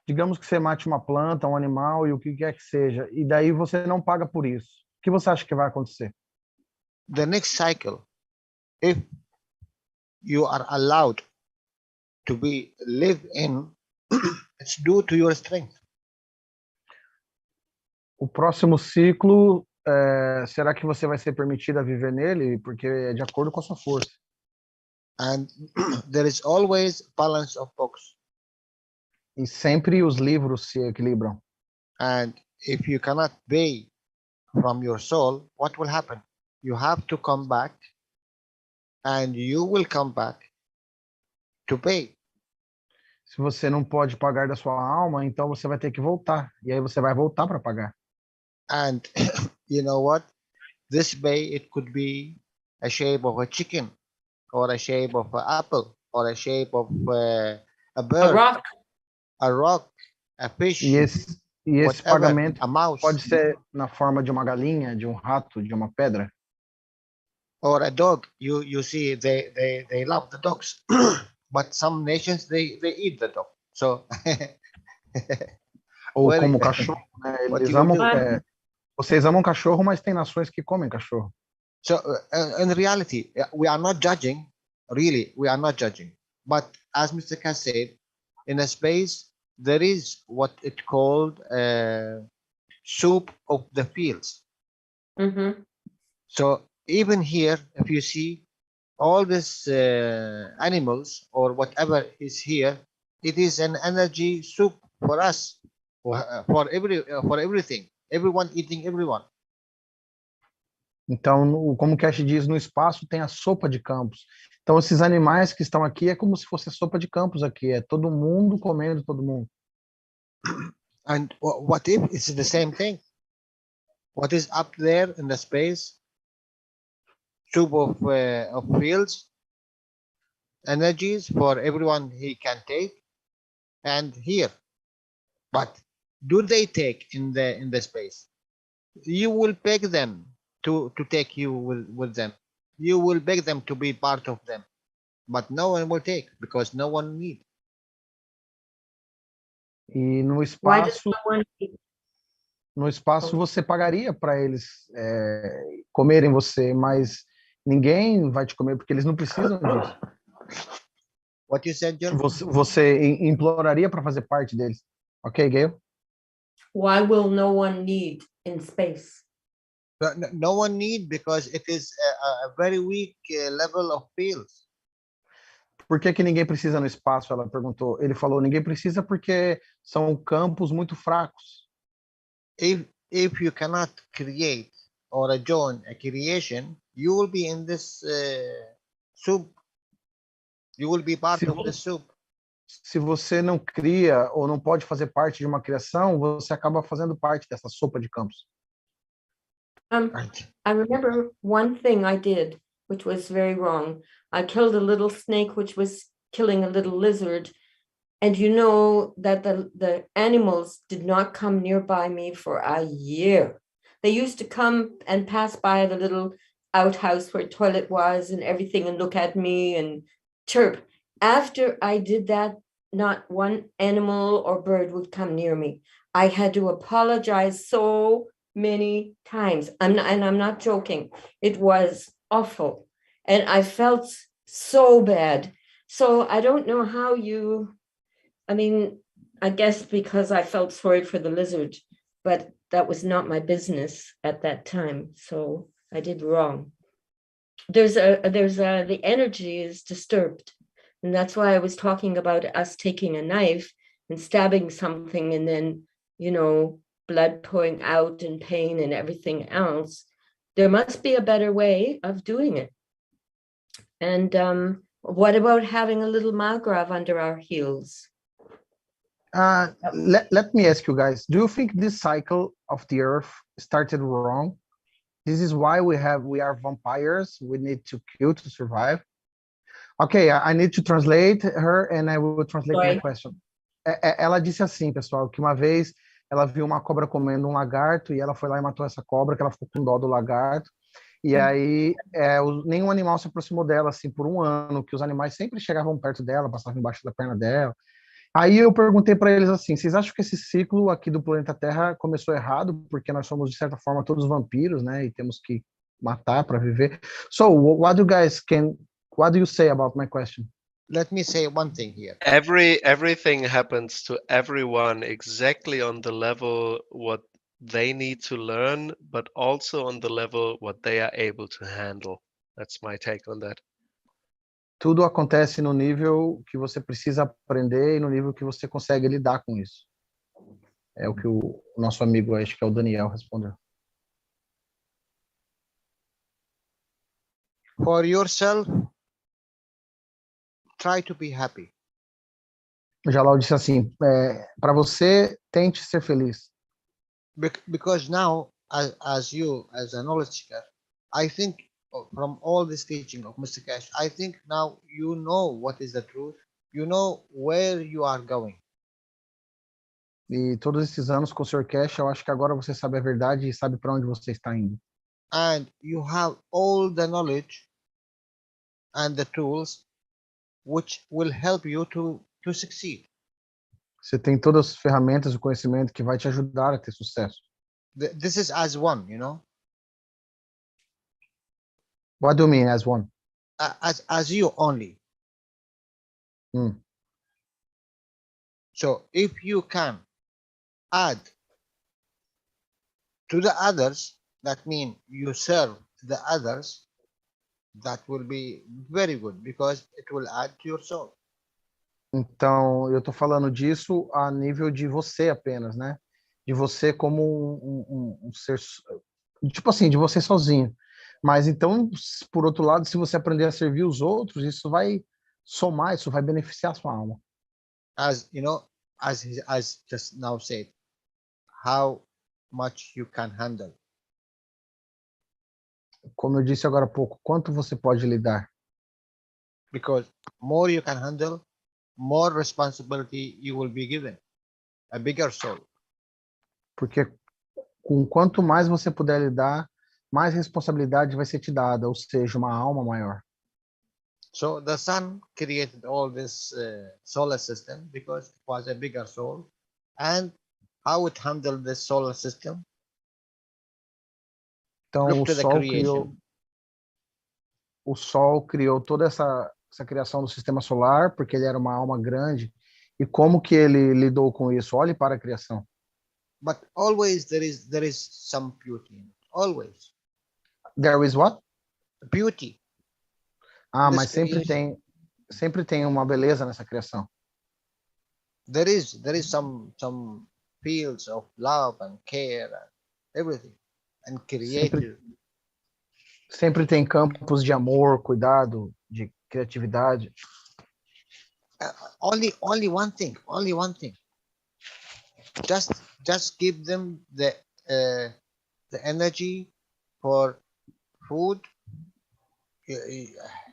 Digamos que você mate uma planta, um animal e o que quer que seja, e daí você não paga por isso. O que você acha que vai acontecer? The next cycle, if you are allowed to live in, it's due to your strength. O próximo ciclo, será que você vai ser permitido a viver nele? Porque é de acordo com a sua força. And there is always balance of books. E sempre os livros se equilibram. And if you cannot pay from your soul, what will happen? You have to come back, and you will come back to pay. Se você não pode pagar da sua alma, então você vai ter que voltar. E aí você vai voltar para pagar. And you know what? This pay, it could be a shape of a chicken, or a shape of an apple, or a shape of a bird, A rock, a fish, E esse whatever, pagamento a mouse, pode ser na forma de uma galinha, de um rato, de uma pedra. or a dog. You see, they love the dogs, but some nations they eat the dog. So Ou Well, como cachorro, né? what Eles you will amam. do? Vocês amam cachorro, mas tem nações que comem cachorro. So in reality, we are not judging. Really, we are not judging. But as Mr. Keshe said, in a space there is what it called soup of the fields. Mm-hmm. So even here, if you see all these animals or whatever is here, it is an energy soup for us, for everything. Everyone eating everyone. Então, como o Keshe diz, no espaço tem a sopa de campos. Então, esses animais que estão aqui é como se fosse a sopa de campos aqui. É todo mundo comendo todo mundo. And what if it's the same thing? What is up there in the space? Soup of fields, energies for everyone he can take, and here. But do they take in the space? You will beg them to take you with them. You will beg them to be part of them. But no one will take, because no one needs. E no Why does espaço, someone need? você pagaria para eles comerem você, mas ninguém vai te comer porque eles não precisam disso. What you said, John? Você imploraria para fazer parte deles. Ok, Gail? Why will no one need in space? No one need, because it is a very weak level of fields. Por que que ninguém precisa no espaço? Ela perguntou. Ele falou, ninguém precisa porque são campos muito fracos. If you cannot create or join a creation, you will be in this soup. You will be part of the soup. Se você não cria ou não pode fazer parte de uma criação, você acaba fazendo parte dessa sopa de campos. Right. I remember one thing I did, which was very wrong. I killed a little snake, which was killing a little lizard. And you know that the animals did not come nearby me for a year. They used to come and pass by the little outhouse where toilet was and everything and look at me and chirp. After I did that, not one animal or bird would come near me. I had to apologize so many times. I'm not joking. It was awful. And I felt so bad. So I don't know how you, I mean, I guess because I felt sorry for the lizard, but that was not my business at that time. So I did wrong. The energy is disturbed. And that's why I was talking about us taking a knife and stabbing something and then, you know, blood pouring out and pain and everything else. There must be a better way of doing it. And what about having a little Magrav under our heels? Let me ask you guys, do you think this cycle of the earth started wrong? This is why we are vampires. We need to kill to survive. Okay, I need to translate her and I will translate my question. Ela disse assim, pessoal, que uma vez ela viu uma cobra comendo um lagarto e ela foi lá e matou essa cobra, que ela ficou com dó do lagarto. E aí nenhum animal se aproximou dela assim por um ano, que os animais sempre chegavam perto dela, passavam embaixo da perna dela. Aí eu perguntei para eles assim, vocês acham que esse ciclo aqui do planeta Terra começou errado, porque nós somos de certa forma todos vampiros, né, e temos que matar para viver? So, what do you say about my question? Let me say one thing here. Everything happens to everyone exactly on the level what they need to learn, but also on the level what they are able to handle. That's my take on that. Tudo acontece no nível que você precisa aprender e no nível que você consegue lidar com isso. É o que o nosso amigo, acho que é o Daniel, respondeu. For yourself, try to be happy. O Jalal disse assim, para você, tente ser feliz. Because now, as a knowledge seeker, I think from all this teaching of Mr. Keshe, I think now you know what is the truth. You know where you are going. E todos esses anos com o Sr. Keshe, eu acho que agora você sabe a verdade e sabe para onde você está indo. And you have all the knowledge and the tools which will help you to succeed. Você tem todas as ferramentas, o conhecimento que vai te ajudar a ter sucesso. This is as one, you know. What do you mean as one? As you only. So if you can add to the others, that means you serve the others, that will be very good because it will add to your soul. Então, eu estou falando disso a nível de você apenas, né? De você como um ser, tipo assim, de você sozinho. Mas então, por outro lado, se você aprender a servir os outros, isso vai somar, isso vai beneficiar a sua alma. As you know, as just now said, how much you can handle. Como eu disse agora há pouco, quanto você pode lidar? Because more you can handle, more responsibility you will be given, a bigger soul. Porque com quanto mais você puder lidar, mais responsabilidade vai ser te dada, ou seja, uma alma maior. So the sun created all this solar system because it was a bigger soul, and how it handled this solar system. Então o Sol criou toda essa criação do sistema solar, porque ele era uma alma grande. E como que ele lidou com isso? Olhe para a criação. but always there is some beauty in it. Always There is what? beauty. Ah, This mas sempre tem uma beleza nessa criação. There is some fields of love and care and everything and creative. Sempre tem campos de amor, cuidado, de criatividade. Only one thing. Just give them the energy for food.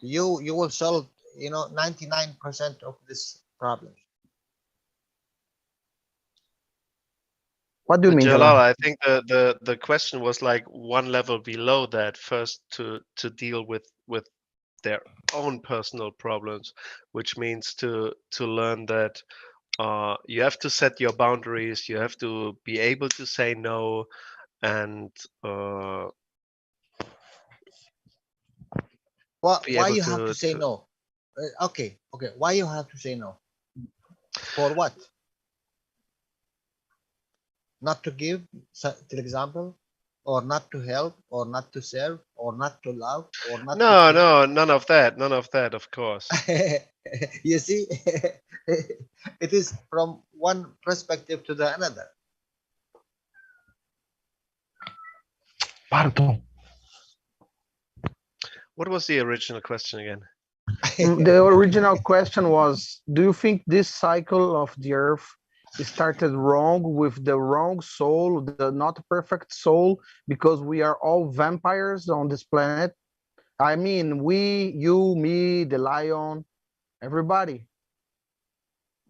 You will solve 99% of this problem. What do you mean, Jalal, Jalal? I think the question was like one level below that, first to deal with their own personal problems, which means to learn that you have to set your boundaries, you have to be able to say no, and Why you have to say no? Okay. Why you have to say no? For what? Not to give, for example, or not to help, or not to serve, or not to love, or not. No, none of that, of course. You see, it is from one perspective to the another. Pardon. What was the original question again? The original question was, do you think this cycle of the earth started wrong with the wrong soul, the not perfect soul, because we are all vampires on this planet? I mean, we, you, me, the lion, everybody.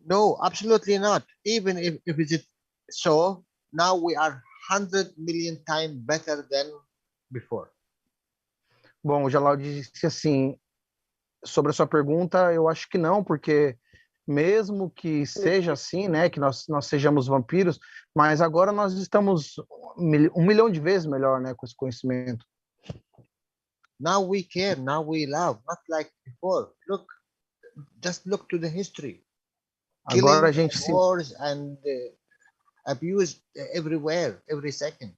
No, absolutely not. Even if it is so, now we are 100 million times better than before. Bom, o Jalal disse assim, sobre a sua pergunta, eu acho que não, porque mesmo que seja assim, né, que nós sejamos vampiros, mas agora nós estamos 1 milhão de vezes melhor, né, com esse conhecimento. Now we care, now we love, not like before. Just look to the history. Agora a Killing, gente wars and abuse everywhere, every second.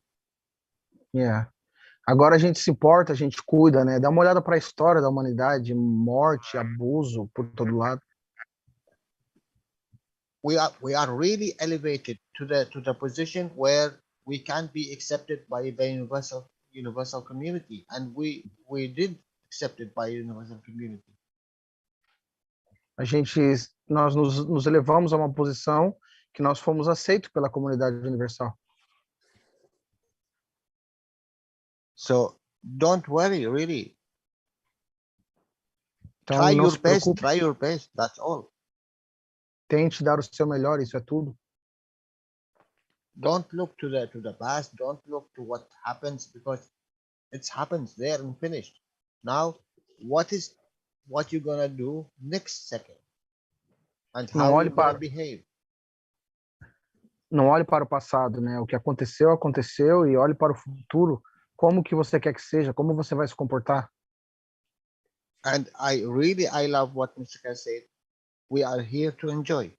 Yeah. Agora a gente se importa, a gente cuida, né? Dá uma olhada para a história da humanidade, morte, abuso por todo lado. We are really elevated to the position where we can be accepted by the universal community, and we did accepted by universal community. Nós nos elevamos a uma posição que nós fomos aceitos pela comunidade universal. So don't worry, really. Então Try não your se best. preocupe. Try your best. That's all. Tente dar o seu melhor, isso é tudo. Don't look to the past. Don't look to what happens, because it happens there and finished. Now, what you're gonna do next second, and how you're gonna behave. Não olhe para o passado, né? O que aconteceu, aconteceu, e olhe para o futuro. Como que você quer que seja? Como você vai se comportar? And I love what Mr. Keshe said. We are here to enjoy,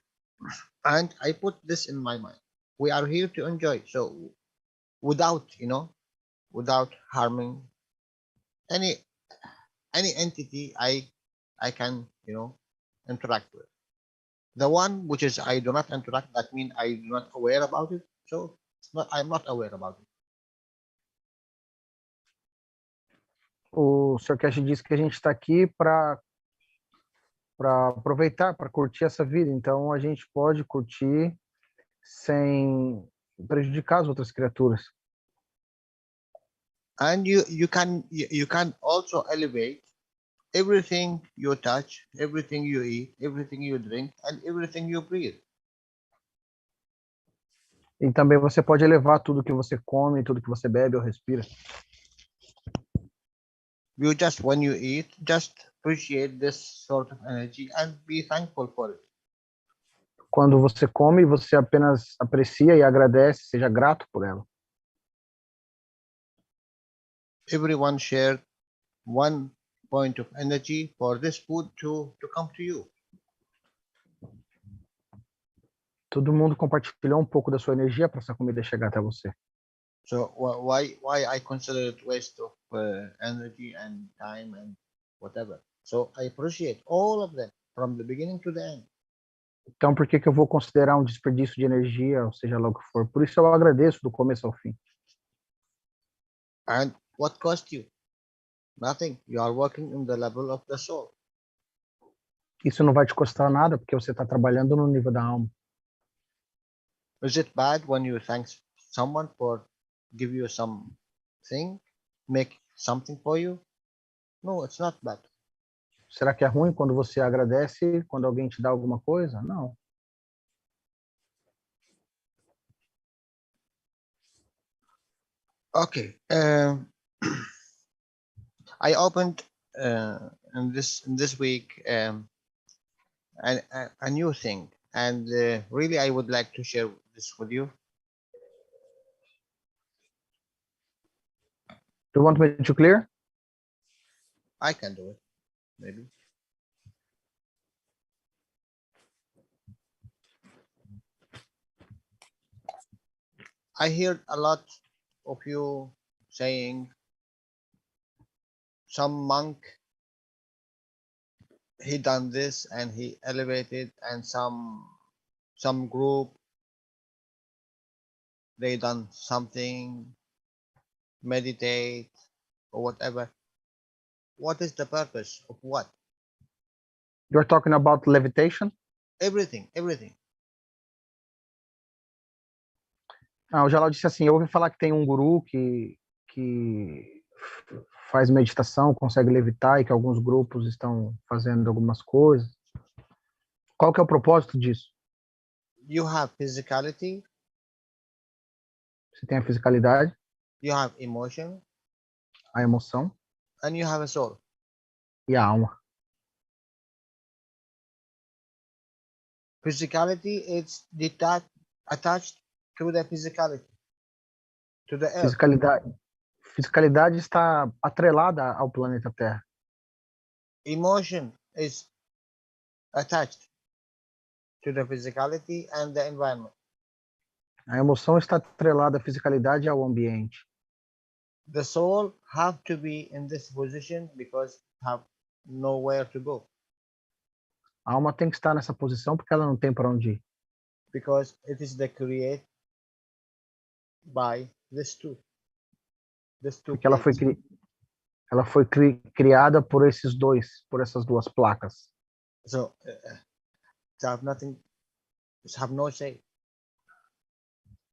and I put this in my mind. We are here to enjoy. So, without harming any entity I can interact with. The one which is I do not interact, that means I do not aware about it. So I'm not aware about it. O Sr. Keshe disse que a gente está aqui para aproveitar, para curtir essa vida. Então a gente pode curtir sem prejudicar as outras criaturas. And you can also elevate everything you touch, everything you eat, everything you drink, and everything you breathe. E também você pode elevar tudo que você come, tudo que você bebe ou respira. When you eat, just appreciate this sort of energy and be thankful for it. Quando você come, você apenas aprecia e agradece, seja grato por ela. Everyone shared one point of energy for this food to come to you. Todo mundo compartilhou um pouco da sua energia para essa comida chegar até você. So why I consider it waste of energy and time and whatever. So I appreciate all of them from the beginning to the end. Então, por que que eu vou considerar um desperdício de energia, ou seja lá o que for? Por isso eu agradeço do começo ao fim. And what cost you? Nothing. You are working in the level of the soul. Isso não vai te custar nada, porque você está trabalhando no nível da alma. Is it bad when you thank someone for give you something, make something for you? No, it's not bad. Será que é ruim quando você agradece, quando alguém te dá alguma coisa? Não. Okay. I opened in this week a new thing, and really I would like to share this with you. You want me to clear? I can do it, maybe. I heard a lot of you saying some monk, he done this and he elevated, and some group, they done something, meditate or whatever. What is the purpose of what? You're talking about levitation? Everything. Ah, o Jalal disse assim, eu ouvi falar que tem um guru que faz meditação, consegue levitar e que alguns grupos estão fazendo algumas coisas. Qual que é o propósito disso? You have physicality, Você tem a fisicalidade, you have emotion, a emoção and you have a soul. e a alma. Physicality is attached to the physicality, to the earth. Fisicalidade está atrelada ao planeta Terra. Emotion is attached to the physicality and the environment. A emoção está atrelada à fisicalidade e ao ambiente. The soul have to be in this position because have nowhere to go. A alma tem que estar nessa posição porque ela não tem para onde ir. Because it is the create by these two. Porque ela foi criada por esses dois, por essas duas placas. So have nothing, have no say.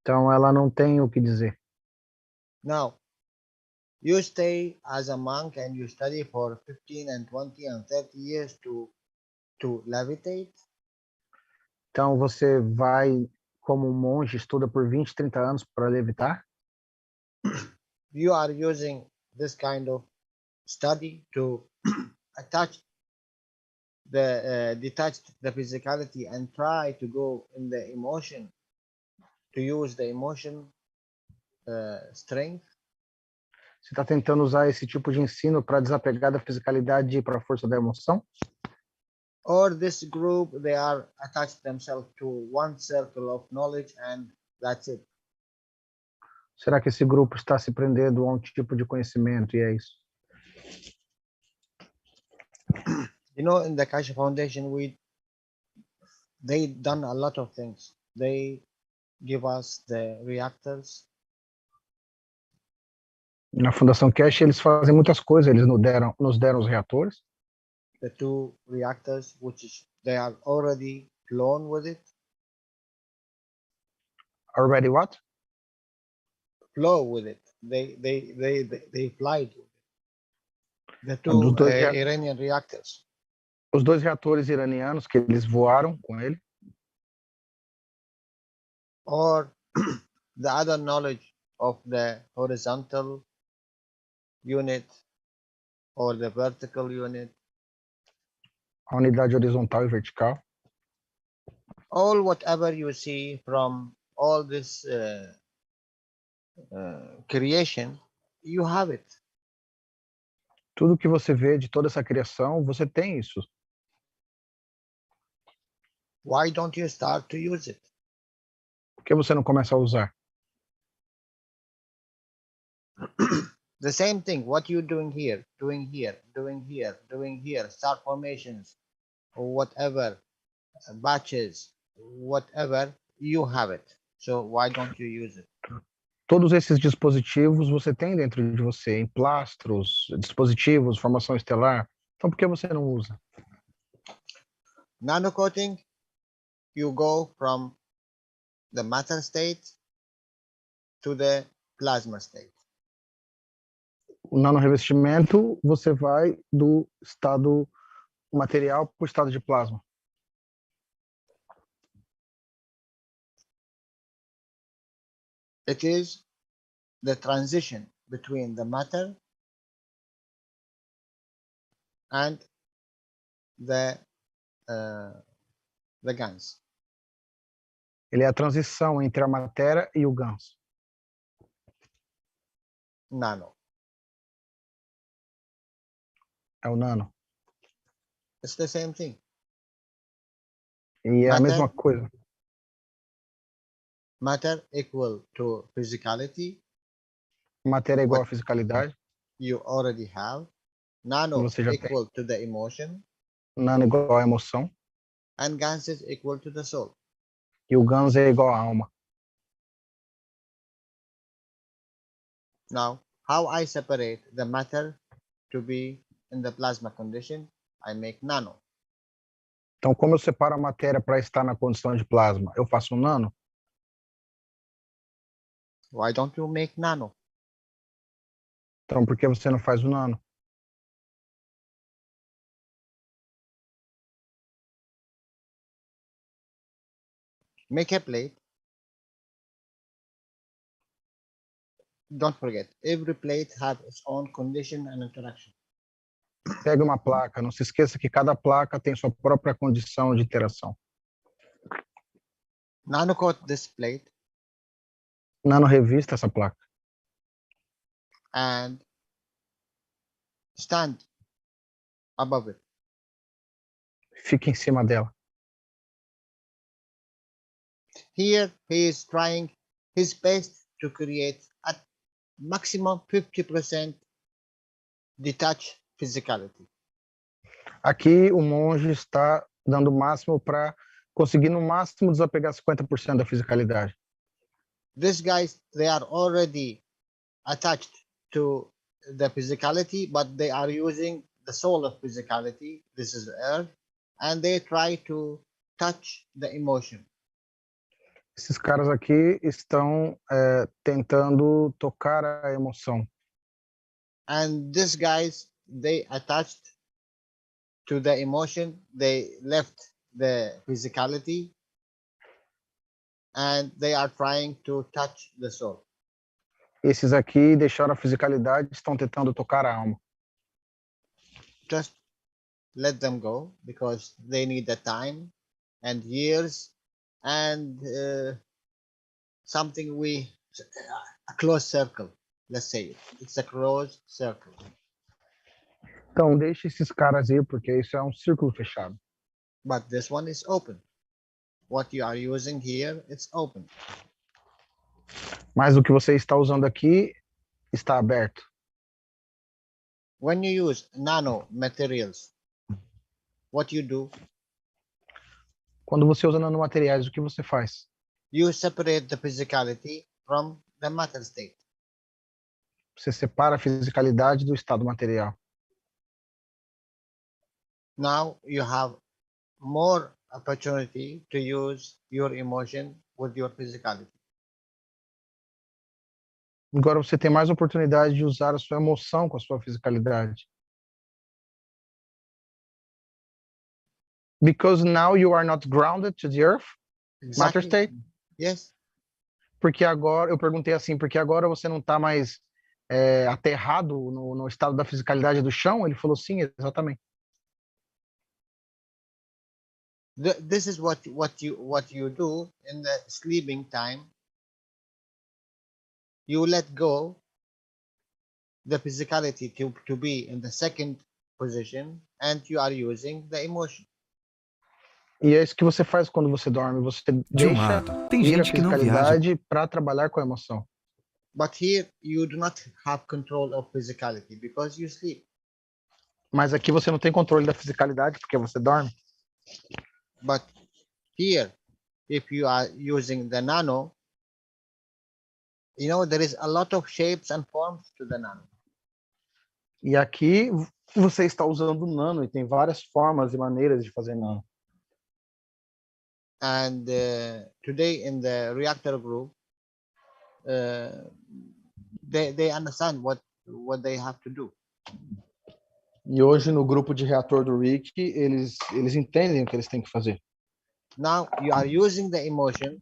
Então ela não tem o que dizer. Now, you stay as a monk and you study for 15 and 20 and 30 years to levitate. Então você vai como um monge, estuda por 20, 30 anos para levitar. You are using this kind of study to attach detach the physicality and try to go in the emotion, to use the emotion strength. Você está tentando usar esse tipo de ensino para desapegar da fisicalidade e ir para a força da emoção? Or this group, they are attached themselves to one circle of knowledge and that's it. Será que esse grupo está se prendendo a um tipo de conhecimento e é isso? You know, in the Keshe Foundation, they done a lot of things. They give us the reactors. Na Fundação Keshe eles fazem muitas coisas, eles nos deram os reatores. The two reactors, they are already flown with it. Already what? Flow with it. They flied with it. The two Iranian reactors. Os dois reatores iranianos que eles voaram com ele. Or the other knowledge of the horizontal unit or the vertical unit. A unidade horizontal e vertical. All whatever you see from all this creation, you have it. Tudo que você vê de toda essa criação, você tem isso. Why don't you start to use it? que você não começa a usar? The same thing, what you doing here, doing here, doing here, doing here, star formations, or whatever, batches, whatever, you have it. So why don't you use it? Todos esses dispositivos você tem dentro de você, emplastros, dispositivos, formação estelar. Então, por que você não usa? Nanocoating, you go from the matter state to the plasma state. O nanorevestimento, você vai do estado material para o estado de plasma. It is the transition between the matter and the GANs. Ele é a transição entre a matéria e o ganso. Nano. É o nano. It's the same thing. E é a Matter- mesma coisa. Matter equal to physicality, Matéria é igual à fisicalidade. you already have. Nano Você já tem. equal to the emotion, Nano é igual à emoção. and GANs is equal to the soul. E o ganso é igual à alma. Now, how I separate the matter to be in the plasma condition? I make nano. Então, como eu separo a matéria para estar na condição de plasma? Eu faço um nano? Why don't you make nano? Então, por que você não faz o nano? Make a plate. Don't forget, every plate has its own condition and interaction. Pega uma placa. Não se esqueça que cada placa tem sua própria condição de interação. Nanocoat this plate Nano revista essa placa. and stand above it. Fica em cima dela. Here he is trying his best to create at maximum 50% detached physicality. Aqui o monge está dando o máximo para conseguir no máximo desapegar 50% da fisicalidade. These guys, they are already attached to the physicality, but they are using the soul of physicality. This is earth, and they try to touch the emotion. Esses caras aqui estão tentando tocar a emoção. And these guys, they attached to the emotion, they left the physicality, and they are trying to touch the soul. Esses aqui deixaram a fisicalidade e estão tentando tocar a alma. Just let them go, because they need the time and years and something a closed circle, let's say it's a closed circle. Então, deixe esses caras ir, porque isso é um círculo fechado. But this one is open. What you are using here, it's open. Mas o que você está usando aqui está aberto. When you use nano materials, what you do, Quando você usa nanomateriais, o que você faz? you separate the physicality from the matter state. Você separa a fisicalidade do estado material. Now you have more opportunity to use your emotion with your physicality. Agora você tem mais oportunidade de usar a sua emoção com a sua fisicalidade. Because now you are not grounded to the earth, matter state. Yes. Porque agora, eu perguntei assim, porque agora você não está mais aterrado no estado da fisicalidade do chão? Ele falou sim, exatamente. This is what you do in the sleeping time. You let go the physicality to be in the second position, and you are using the emotion. E é isso que você faz quando você dorme. Você De um deixa lado, tem ir a gente que não viaja. fisicalidade para trabalhar com a emoção. But here you do not have control of physicality because you sleep. Mas aqui você não tem controle da fisicalidade porque você dorme. But here, if you are using the nano, you know there is a lot of shapes and forms to the nano. E aqui você está usando o nano e tem várias formas e maneiras de fazer nano. And today in the reactor group, they understand what they have to do. E hoje no grupo de reator do Wiki, eles entendem o que eles têm que fazer. Now you are using the emotion,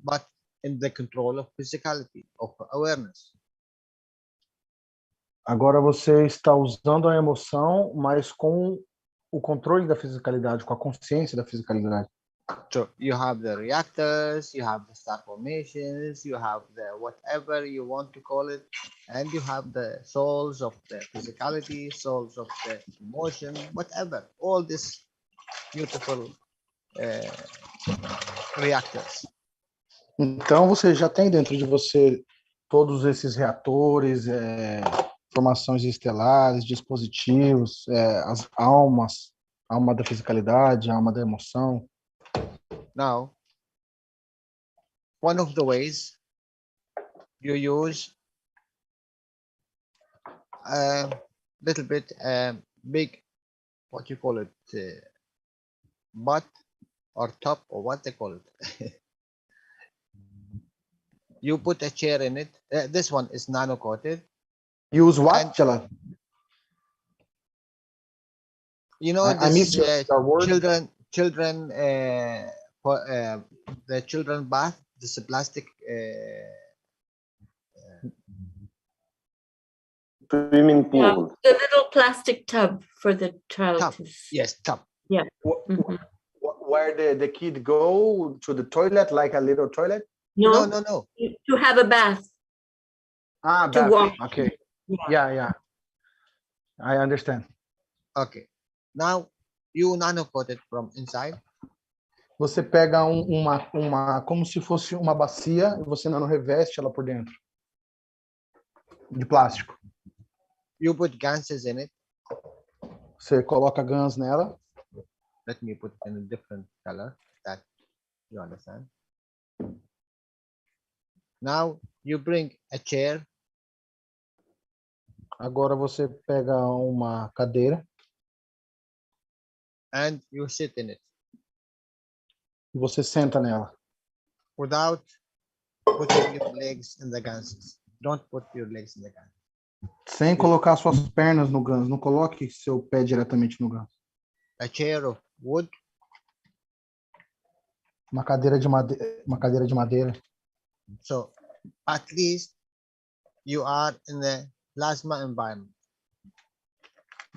but in the control of physicality, of awareness. Agora você está usando a emoção, mas com o controle da fisicalidade, com a consciência da fisicalidade. So you have the reactors, you have the star formations, you have the whatever you want to call it, and you have the souls of the physicality, souls of the emotion, whatever. All these beautiful reactors. Então você já tem dentro de você todos esses reatores, formações estelares, dispositivos, as almas, a alma da fisicalidade, a alma da emoção. Now, one of the ways you use a little bit big, what you call it, butt or top or what they call it. You put a chair in it. This one is nano coated. Use what, And- Jalal? You know, I missed this your word. children, the children bath. This is plastic. Swimming Yeah, pool. the little plastic tub for the child. Tub. to- Yes, tub. Mhm. Where the kid go to the toilet, like a little toilet? No, No, no, no. to have a bath. Ah, To bath. walk. Okay. Yeah. Yeah. I understand. Okay. Now you nano coat it from inside. Você pega uma como se fosse uma bacia e você não reveste ela por dentro de plástico. You put ganses in it. Você coloca GANs nela. Let me put it in a different color that you understand. Now you bring a chair. Agora você pega uma cadeira And you sit in it e você senta nela. without putting your legs in the ganses. Don't put your legs in the ganses. Sem colocar suas pernas no GANs. Não coloque seu pé diretamente no GANs. A chair of wood. Uma cadeira de madeira. So at least you are in the plasma environment.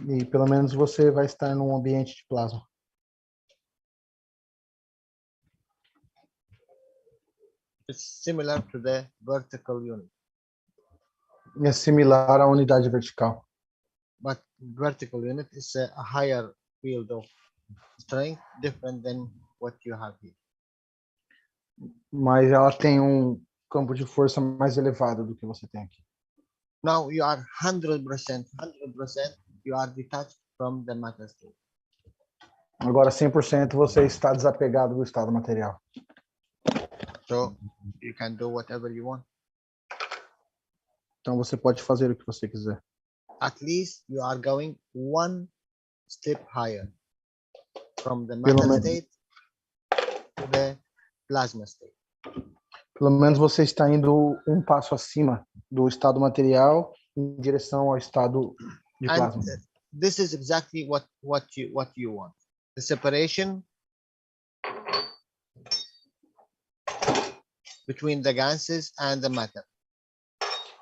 E pelo menos você vai estar num ambiente de plasma. It's similar to the vertical unit, É similar à unidade vertical. but vertical unit is a higher field of strength, different than what you have here. Mas ela tem um campo de força mais elevado do que você tem aqui. Now you are 100%, you are detached from the matter state. Agora 100% você está desapegado do estado material. So you can do whatever you want. Então você pode fazer o que você quiser. At least you are going one step higher from the Pelo matter menos. state to the plasma state. Pelo menos você está indo um passo acima do estado material em direção ao estado de And plasma. this is exactly what you want. The separation between the ganses and the matter.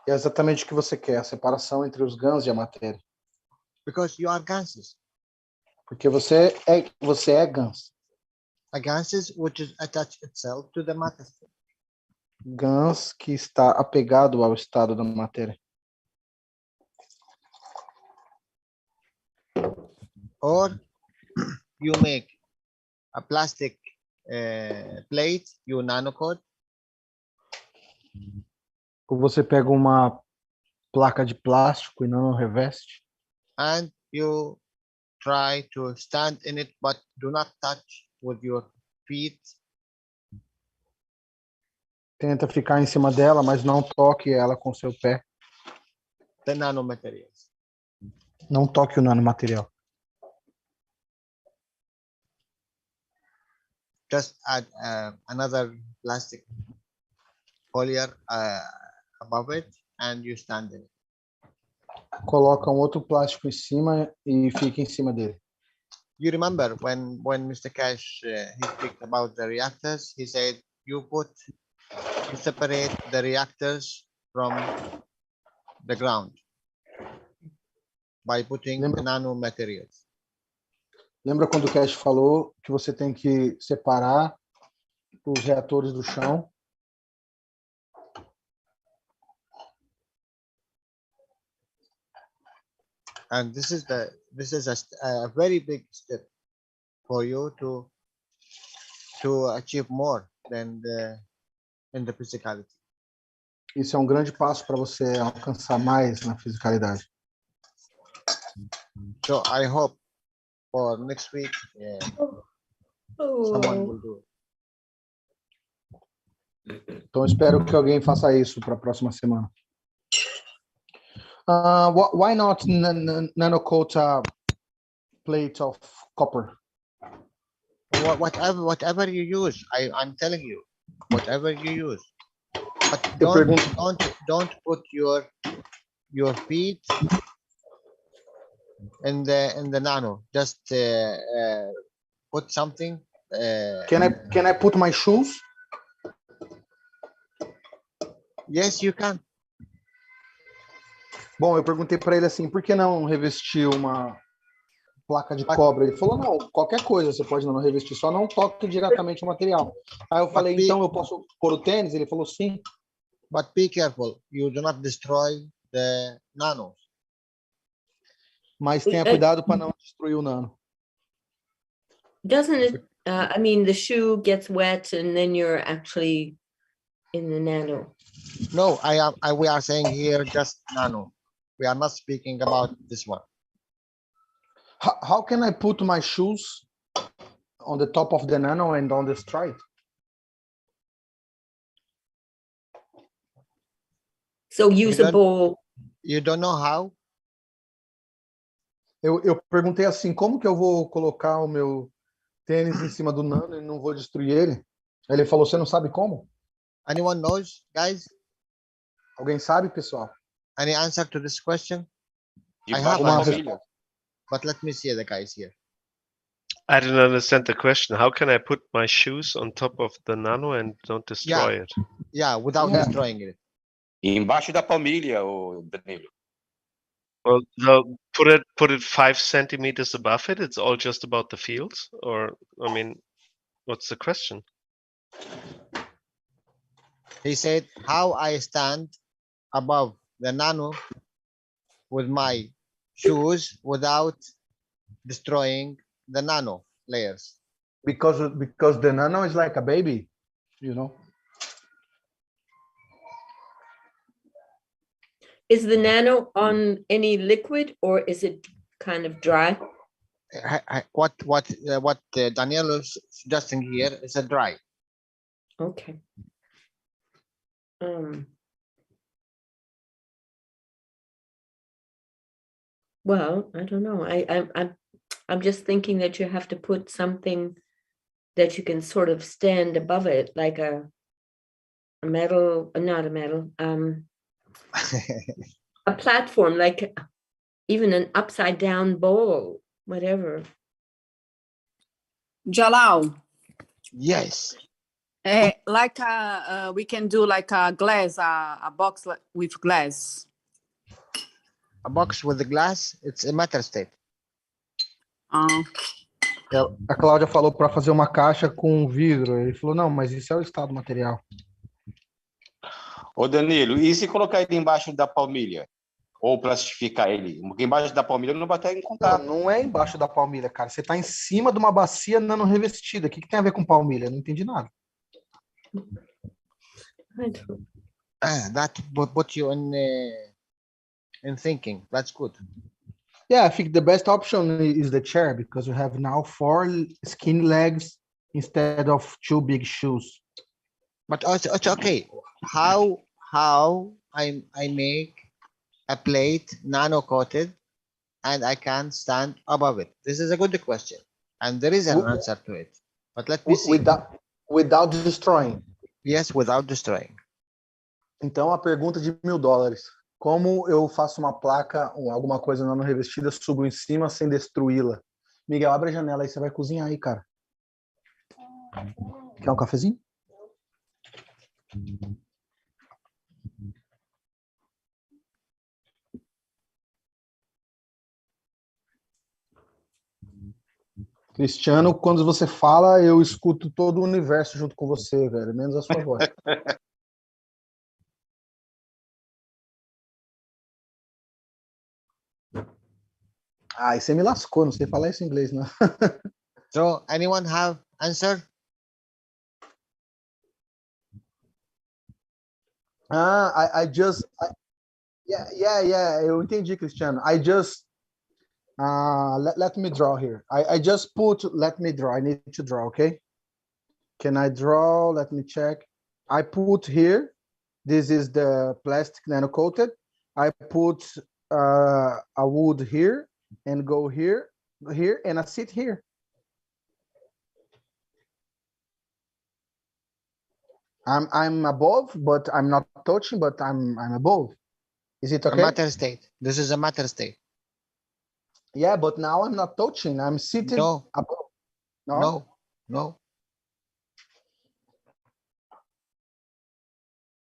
É exatamente o que você quer, a separação entre os GANs e a matéria. Because you are ganses. Porque você é GANs. A ganses which is attached itself to the matter state. GANs que está apegado ao estado da matéria. Or you make a plastic plate, you nano coat. Ou você pega uma placa de plástico e não reveste. And you try to stand in it, but do not touch with your feet. Tenta ficar em cima dela, mas não toque ela com seu pé. The nanomaterials. Não toque o nanomaterial. Just add another plastic foliar above it, and you stand in it. Coloca um outro plástico em cima e fica em cima dele. You remember when Mr. Keshe he speak about the reactors, he said you separate the reactors from the ground by putting Lembra- nanomaterials. Lembra quando o Keshe falou que você tem que separar os reatores do chão? And this is a very big step for you to achieve more than in the physicality. Isso é um grande passo para você alcançar mais na fisicalidade. So I hope for next week someone Oh, will do it. Então, espero que alguém faça isso para a próxima semana. Why not nanocoat plate of copper? Whatever you use, I'm telling you, whatever you use. But Eu pergunto, don't put your feet in the nano. Just put something. can I put my shoes? Yes, you can. Bom, eu perguntei para ele assim, por que não revestir uma placa de cobre? Ele falou, não, qualquer coisa você pode não revestir, só não toque diretamente o material. Aí eu falei, então eu posso pôr o tênis? Ele falou, sim. But be careful, you do not destroy the nanos. Mas tenha cuidado para não destruir o nano. doesn't it, I mean, the shoe gets wet and then you're actually in the nano. No, we are saying here just nano. We are not speaking about this one. How can I put my shoes on the top of the nano and don't destroy it? So use a don't- bowl. You don't know how? Eu perguntei assim, como que eu vou colocar o meu tênis em cima do nano e não vou destruir ele? Aí ele falou, você não sabe como? Anyone knows, guys? Alguém sabe, pessoal? Any answer to this question? I Debaixo have da answer. família. But let me see the guys here. I didn't understand the question. How can I put my shoes on top of the nano and don't destroy it? Yeah, without Yeah. destroying it. Embaixo da palmilha, o Danilo. Well, they'll put it 5 centimeters above it. It's all just about the fields, or I mean, what's the question? He said, how I stand above the nano with my shoes without destroying the nano layers. Because the nano is like a baby, you know? Is the nano on any liquid or is it kind of dry? What Daniel is suggesting here is a dry. Okay. Well, I don't know. I'm just thinking that you have to put something that you can sort of stand above it, like a metal, not a metal, a platform, like even an upside down bowl, whatever. Jalal, Yes. like we can do like a glass, a box with glass. A box with the glass, it's a matter state. A Cláudia falou para fazer uma caixa com vidro. Ele falou, não, mas isso é o estado material. Ô Danilo, e se colocar ele embaixo da palmilha? Ou plastificar ele? Porque embaixo da palmilha não vai estar em Não, contato. não é embaixo da palmilha, cara. Você está em cima de uma bacia nano-revestida. O que tem a ver com palmilha? Não entendi nada. I don't- That put you in thinking. That's good. Yeah, I think the best option is the chair because you have now 4 skinny legs instead of 2 big shoes. But also, it's okay. How I make a plate nano coated and I can stand above it? This is a good question, and there is an W- answer to it. But let me see. Without destroying. Yes, without destroying. Então, a pergunta de $1000. Como eu faço uma placa ou alguma coisa nano-revestida, subo em cima sem destruí-la? Miguel, abre a janela aí, você vai cozinhar aí, cara. Quer um cafezinho? Cristiano, quando você fala, eu escuto todo o universo junto com você, velho, menos a sua voz. Ah, e você me lascou, não sei falar isso em inglês, não. So, anyone have answer? Yeah, eu entendi, Cristiano. Let me draw here. I just put, let me draw. I need to draw, okay? Can I draw? Let me check. I put here, this is the plastic nano-coated. I put a wood here and go here, and I sit here. I'm above, but I'm not touching, but I'm above. Is it A okay? matter state. This is a matter state. Yeah, but now I'm not touching. I'm sitting No, above. no.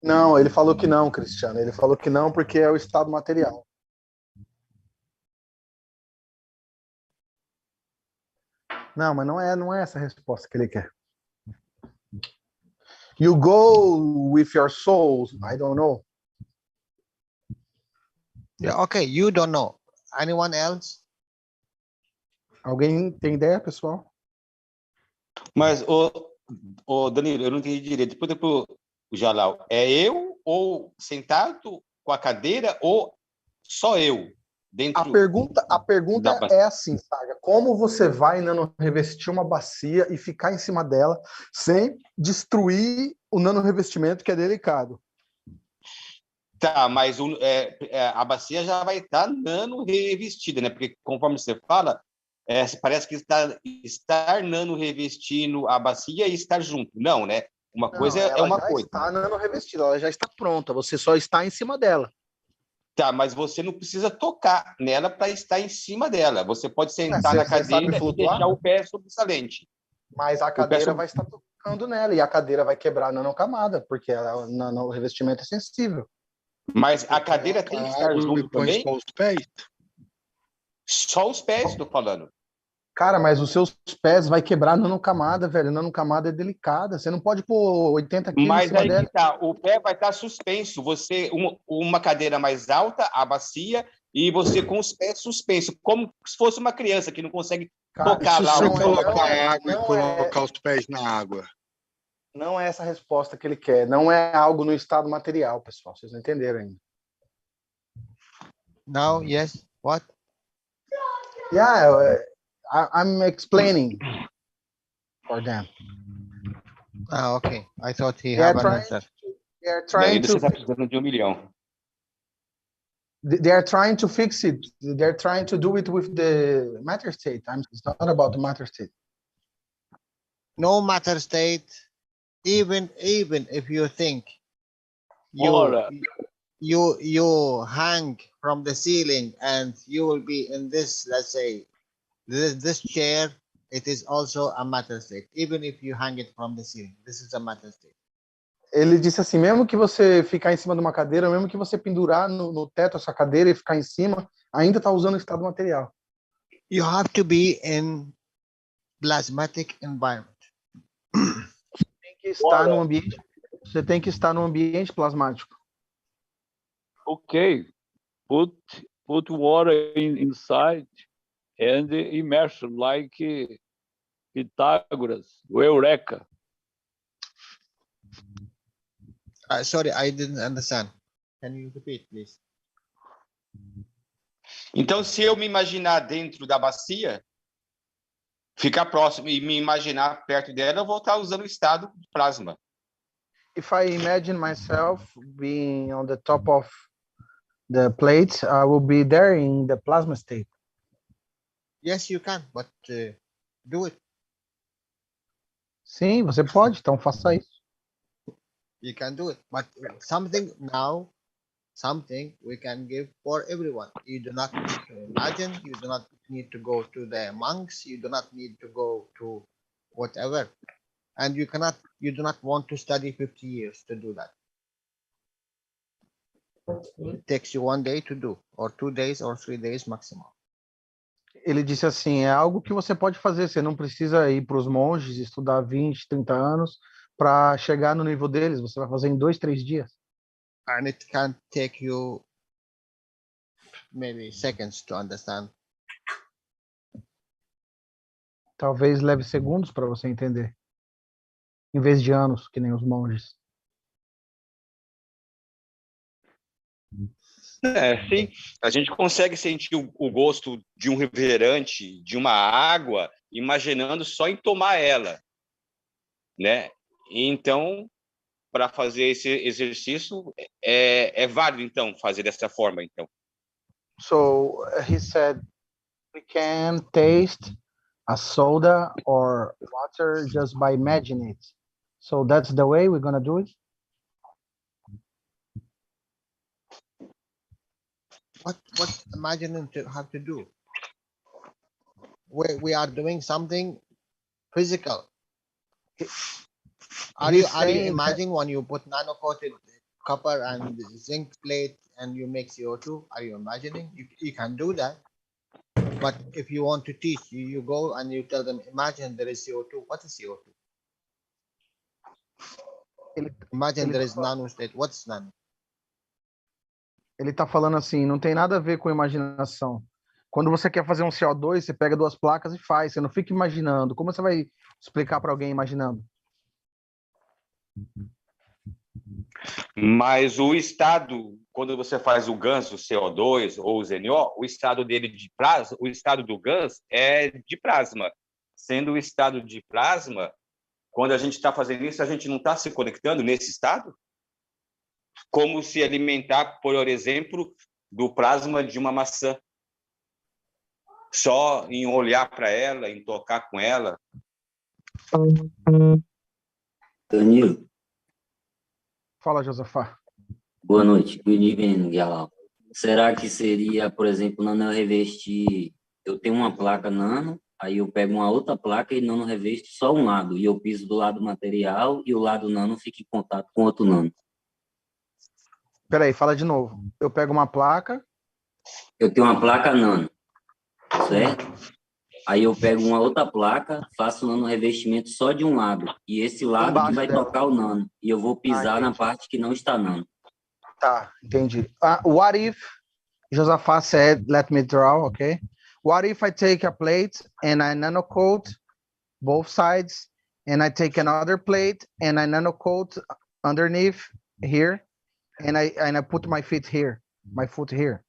Não, ele falou que não, Cristiano. Ele falou que não porque é o estado material. Não, mas não é essa a resposta que ele quer. You go with your soul. I don't know. Yeah, okay, you don't know. Anyone else? Alguém tem ideia, pessoal? Mas, Danilo, eu não entendi direito. Depois pro Jalal, é eu ou sentado com a cadeira ou só eu? Dentro A pergunta da bacia? é assim, Saga. Como você vai nano-revestir uma bacia e ficar em cima dela sem destruir o nano-revestimento, que é delicado? Tá, mas a bacia já vai estar nano-revestida, né? Porque, conforme você fala, parece que estar nano-revestindo a bacia e estar junto. Não, né? Uma coisa é uma coisa. Ela já está nano-revestida, ela já está pronta, você só está em cima dela. Tá, mas você não precisa tocar nela para estar em cima dela. Você pode sentar na cadeira e deixar o pé sobressalente. Mas a cadeira vai estar tocando nela e a cadeira vai quebrar a nanocamada, porque o revestimento é sensível. Mas a cadeira tem que estar junto também? Só os pés? Só os pés, estou falando. Cara, mas os seus pés vai quebrar a nanocamada, velho. A nanocamada é delicada. Você não pode pôr 80 quilos Mas em cima aí dela. que tá, o pé vai estar suspenso. Você, uma cadeira mais alta, a bacia, e você com os pés suspensos, como se fosse uma criança que não consegue tocar lá. Se você colocar água e colocar os pés na água. Não é essa a resposta que ele quer. Não é algo no estado material, pessoal. Vocês não entenderam ainda. No, yes, what? Yeah, I'm explaining for them. Okay. I thought he had an answer. They are E trying ainda você está to. precisando de 1 milhão. They are trying to fix it. They're trying to do it with the matter state. It's not about the matter state. No matter state, even if you think Ora. you hang from the ceiling and you will be in this, let's say, this chair, it is also a matter state. Even if you hang it from the ceiling, this is a matter state. Ele disse assim, mesmo que você ficar em cima de uma cadeira, mesmo que você pendurar no teto essa cadeira e ficar em cima, ainda está usando o estado material. You have to be in plasmatic environment. Você tem que estar no ambiente plasmático. Ok. put water inside and immerse like Pythagoras, Eureka. Sorry, I didn't understand. Can you repeat, please? Então, se eu me imaginar dentro da bacia, ficar próximo e me imaginar perto dela, eu vou estar usando o estado de plasma. If I imagine myself being on the top of the plate, I will be there in the plasma state. Yes, you can, but do it. Sim, você pode, então faça isso. You can do it, but something we can give for everyone. You do not need to imagine, you do not need to go to the monks, you do not need to go to whatever. And you do not want to study 50 years to do that. It takes you 1 day to do, or 2 days, or 3 days maximum. Ele disse assim, é algo que você pode fazer, você não precisa ir para os monges, estudar 20, 30 anos para chegar no nível deles, você vai fazer em 2, 3 dias. And it can take you maybe seconds to understand. Talvez leve segundos para você entender, em vez de anos, que nem os monges. Sim, a gente consegue sentir o gosto de um refrigerante, de uma água, imaginando só em tomar ela, né? Então, para fazer esse exercício, é válido, então, fazer dessa forma, então. So he said, we can taste a soda or water just by imagining it. So that's the way we're gonna do it? What imagining to have to do? We are doing something physical. Are you imagining when you put nano-coated copper and zinc plate and you make CO2? Are you imagining? You can do that. But if you want to teach, you go and you tell them, imagine there is CO2. What is CO2? Imagine there is nano-state. What's nano? Ele está falando assim, não tem nada a ver com imaginação. Quando você quer fazer um CO2, você pega 2 placas e faz, você não fica imaginando. Como você vai explicar para alguém imaginando? Mas o estado, quando você faz o GANS, o CO2 ou o ZNO, o estado dele de plasma, o estado do GANS é de plasma. Sendo o estado de plasma, quando a gente está fazendo isso, a gente não está se conectando nesse estado? Como se alimentar, por exemplo, do plasma de uma maçã. Só em olhar para ela, em tocar com ela. Danilo. Fala, Josafá. Boa noite. Good evening, Jalal. Será que seria, por exemplo, nano revestir... Eu tenho uma placa nano, aí eu pego uma outra placa e nano revesto só um lado, e eu piso do lado material e o lado nano fica em contato com outro nano. Peraí, fala de novo. Eu pego uma placa... Eu tenho uma placa nano, certo? Aí eu pego uma outra placa, faço nano revestimento só de um lado. E esse lado Embaixo que vai dela. tocar o nano. E eu vou pisar na parte que não está nano. Tá, entendi. What if, Josafá said, let me draw, okay? What if I take a plate and I nano coat both sides, and I take another plate and I nano coat underneath here, and I put my feet here, my foot here.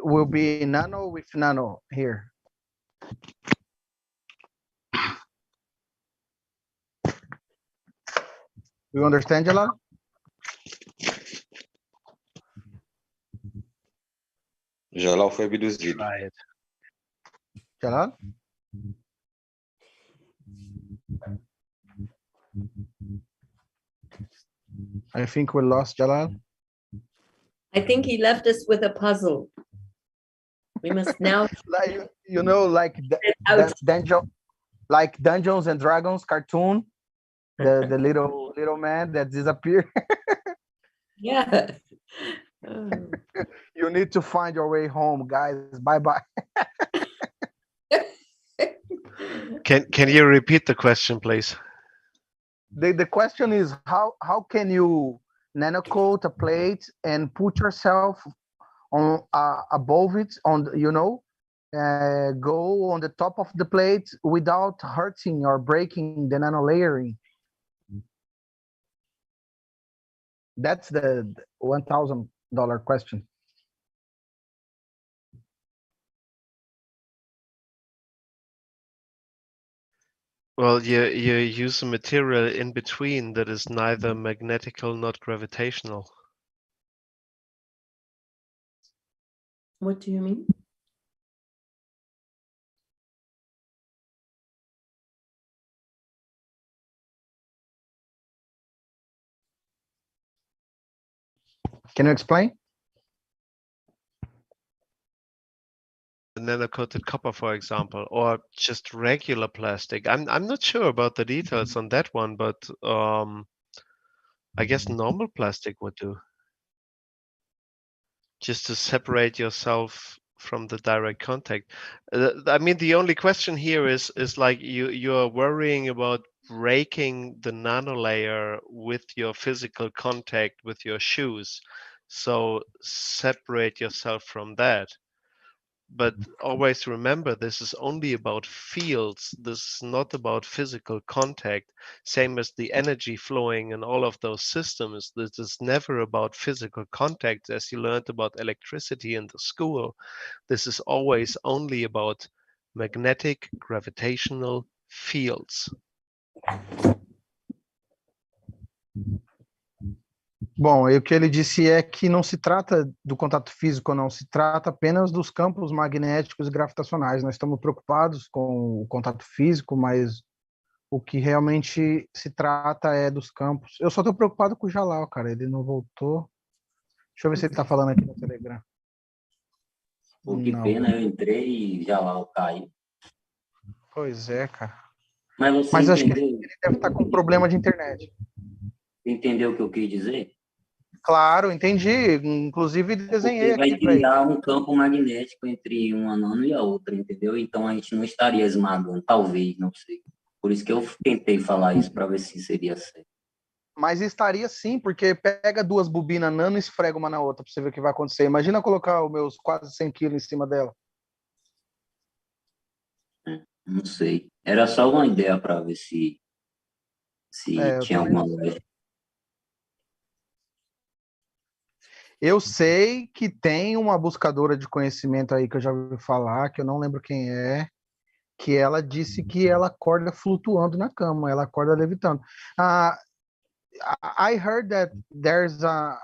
Will be nano with nano here. You understand, Jalal? Jalal foi abduzido. Jalal? I think we lost Jalal. I think he left us with a puzzle. We must now Like, you know, like Dungeons and Dragons cartoon, the little man that disappeared. yeah. Oh. You need to find your way home, guys. Bye-bye. Can you repeat the question, please? The question is how can you nanocoat a plate and put yourself on above it, on go on the top of the plate without hurting or breaking the nanolayering. That's the $1,000 question. Well, you use a material in between that is neither magnetical nor gravitational. What do you mean? Can you explain? Nano-coated copper, for example, or just regular plastic. I'm not sure about the details on that one, but I guess normal plastic would do. Just to separate yourself from the direct contact. I mean, the only question here is like you're worrying about breaking the nanolayer with your physical contact with your shoes. So separate yourself from that. But always remember, this is only about fields. This is not about physical contact. Same as the energy flowing in all of those systems. This is never about physical contact, as you learned about electricity in the school. This is always only about magnetic gravitational fields. Bom, e o que ele disse é que não se trata do contato físico, não, se trata apenas dos campos magnéticos e gravitacionais. Nós estamos preocupados com o contato físico, mas o que realmente se trata é dos campos. Eu só estou preocupado com o Jalal, cara, ele não voltou. Deixa eu ver se ele está falando aqui no Telegram. Pô, que pena, eu entrei e Jalal caiu. Pois é, cara. Mas acho que ele deve estar com problema de internet. Entendeu o que eu quis dizer? Claro, entendi. Inclusive desenhei Porque vai aqui para ele. criar um campo magnético entre uma nano e a outra, entendeu? Então a gente não estaria esmagando, talvez, não sei. Por isso que eu tentei falar isso para ver se seria certo. Mas estaria sim, porque pega duas bobinas nano e esfrega uma na outra para você ver o que vai acontecer. Imagina colocar os meus quase 100 quilos em cima dela. Não sei. Era só uma ideia para ver se tinha alguma lógica. Eu sei que tem uma buscadora de conhecimento aí que eu já ouvi falar, que eu não lembro quem é, que ela disse que ela acorda flutuando na cama, ela acorda levitando. I heard that there's a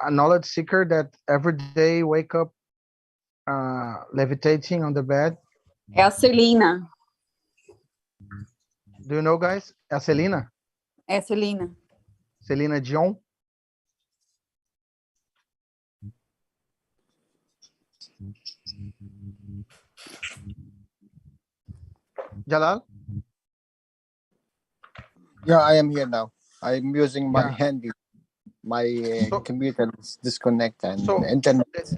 knowledge seeker that every day wake up levitating on the bed. É a Celina. Do you know, guys? É a Celina? É a Celina. Celina Dion? Jalal? Yeah, I am here now. I'm using my handy. My computer is disconnected and the internet.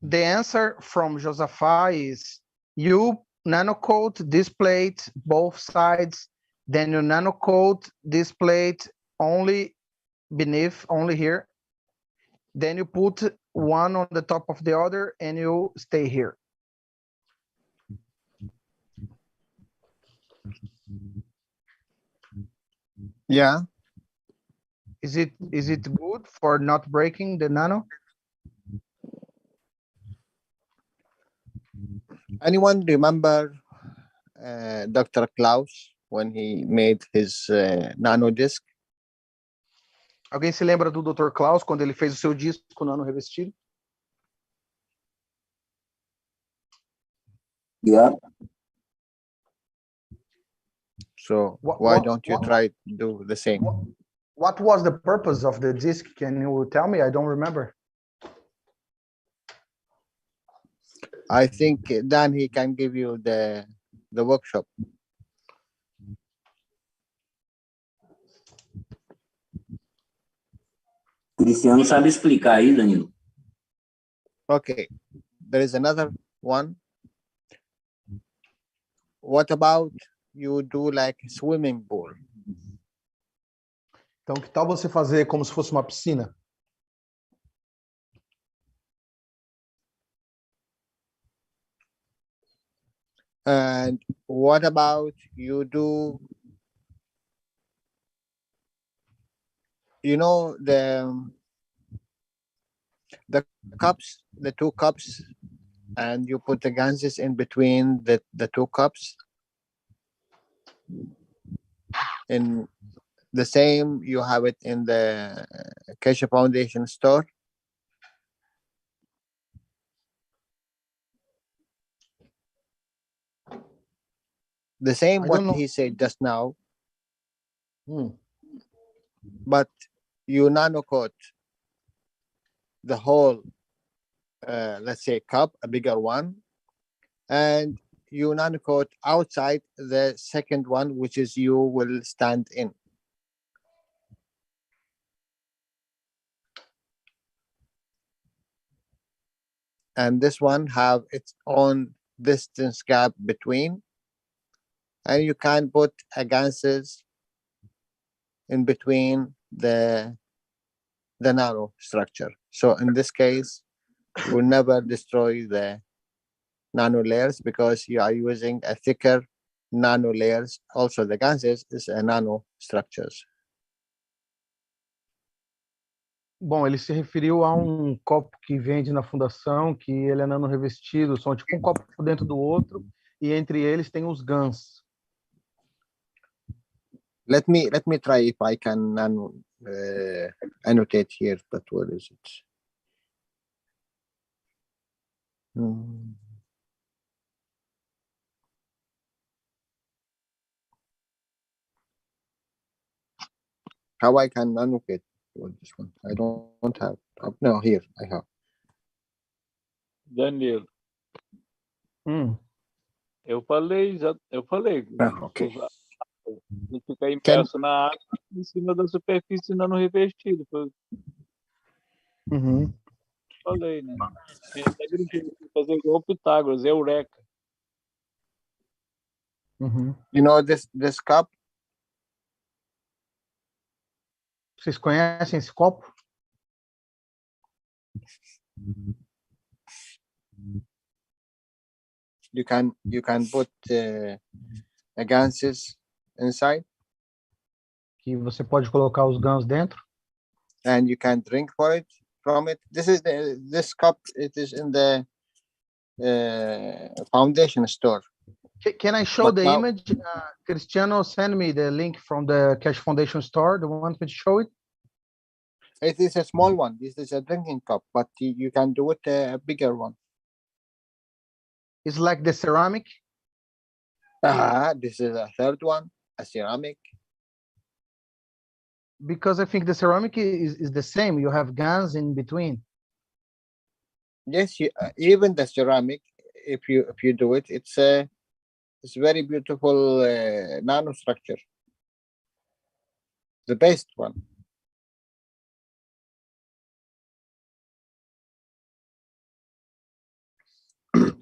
The answer from Josaphat is you nanocoat this plate both sides, then you nanocoat this plate only beneath, only here. Then you put one on the top of the other and you stay here. Yeah. Is it good for not breaking the nano? Anyone remember Dr. Klaus when he made his nano disc? Alguém se lembra do Dr. Klaus quando ele fez o seu disco nano revestido? Yeah. So why don't you try to do the same? What was the purpose of the disc? Can you tell me? I don't remember. I think Dan, he can give you the workshop. Cristiano sabe explicar aí, Danilo. Okay, there is another one. What about you do like a swimming pool? Então, que tal você fazer como se fosse uma piscina? And what about you do, you know, the cups, the two cups, and you put the ganses in between the two cups? In the same, you have it in the Keshe Foundation store. The same I what don't know. he said just now, Hmm. but you nano coat the whole, let's say cup, a bigger one, and you nano coat outside the second one, which is you will stand in. And this one have its own distance gap between, and you can put a ganses in between the nano structure. So in this case, you will never destroy the nano layers because you are using a thicker nano layers. Also, the ganses is a nano structures. Bom, ele se referiu a um copo que vende na fundação, que ele é nano revestido, são tipo um copo dentro do outro, e entre eles tem os GANs. Let me try if I can annotate here. But what is it? How I can annotate this one? I don't have. No, here I have. Danilo, eu falei. Okay. De ficar imerso na água em cima da superfície não revestida. Falei, né? Até brinquei, fazer igual o Pitágoras, eureka. You know this cup? Vocês conhecem esse copo? You can put a ganses inside, Que você pode colocar os GANs dentro. and you can drink from it. This cup. It is in the foundation store. Can I show the image? Cristiano, send me the link from the Keshe Foundation store. The one to show it. It is a small one. This is a drinking cup, but you can do it a bigger one. It's like the ceramic. This is a third one, a ceramic. Because I think the ceramic is the same. You have GANs in between. Yes, even the ceramic, if you do it, it's very beautiful nanostructure. The best one.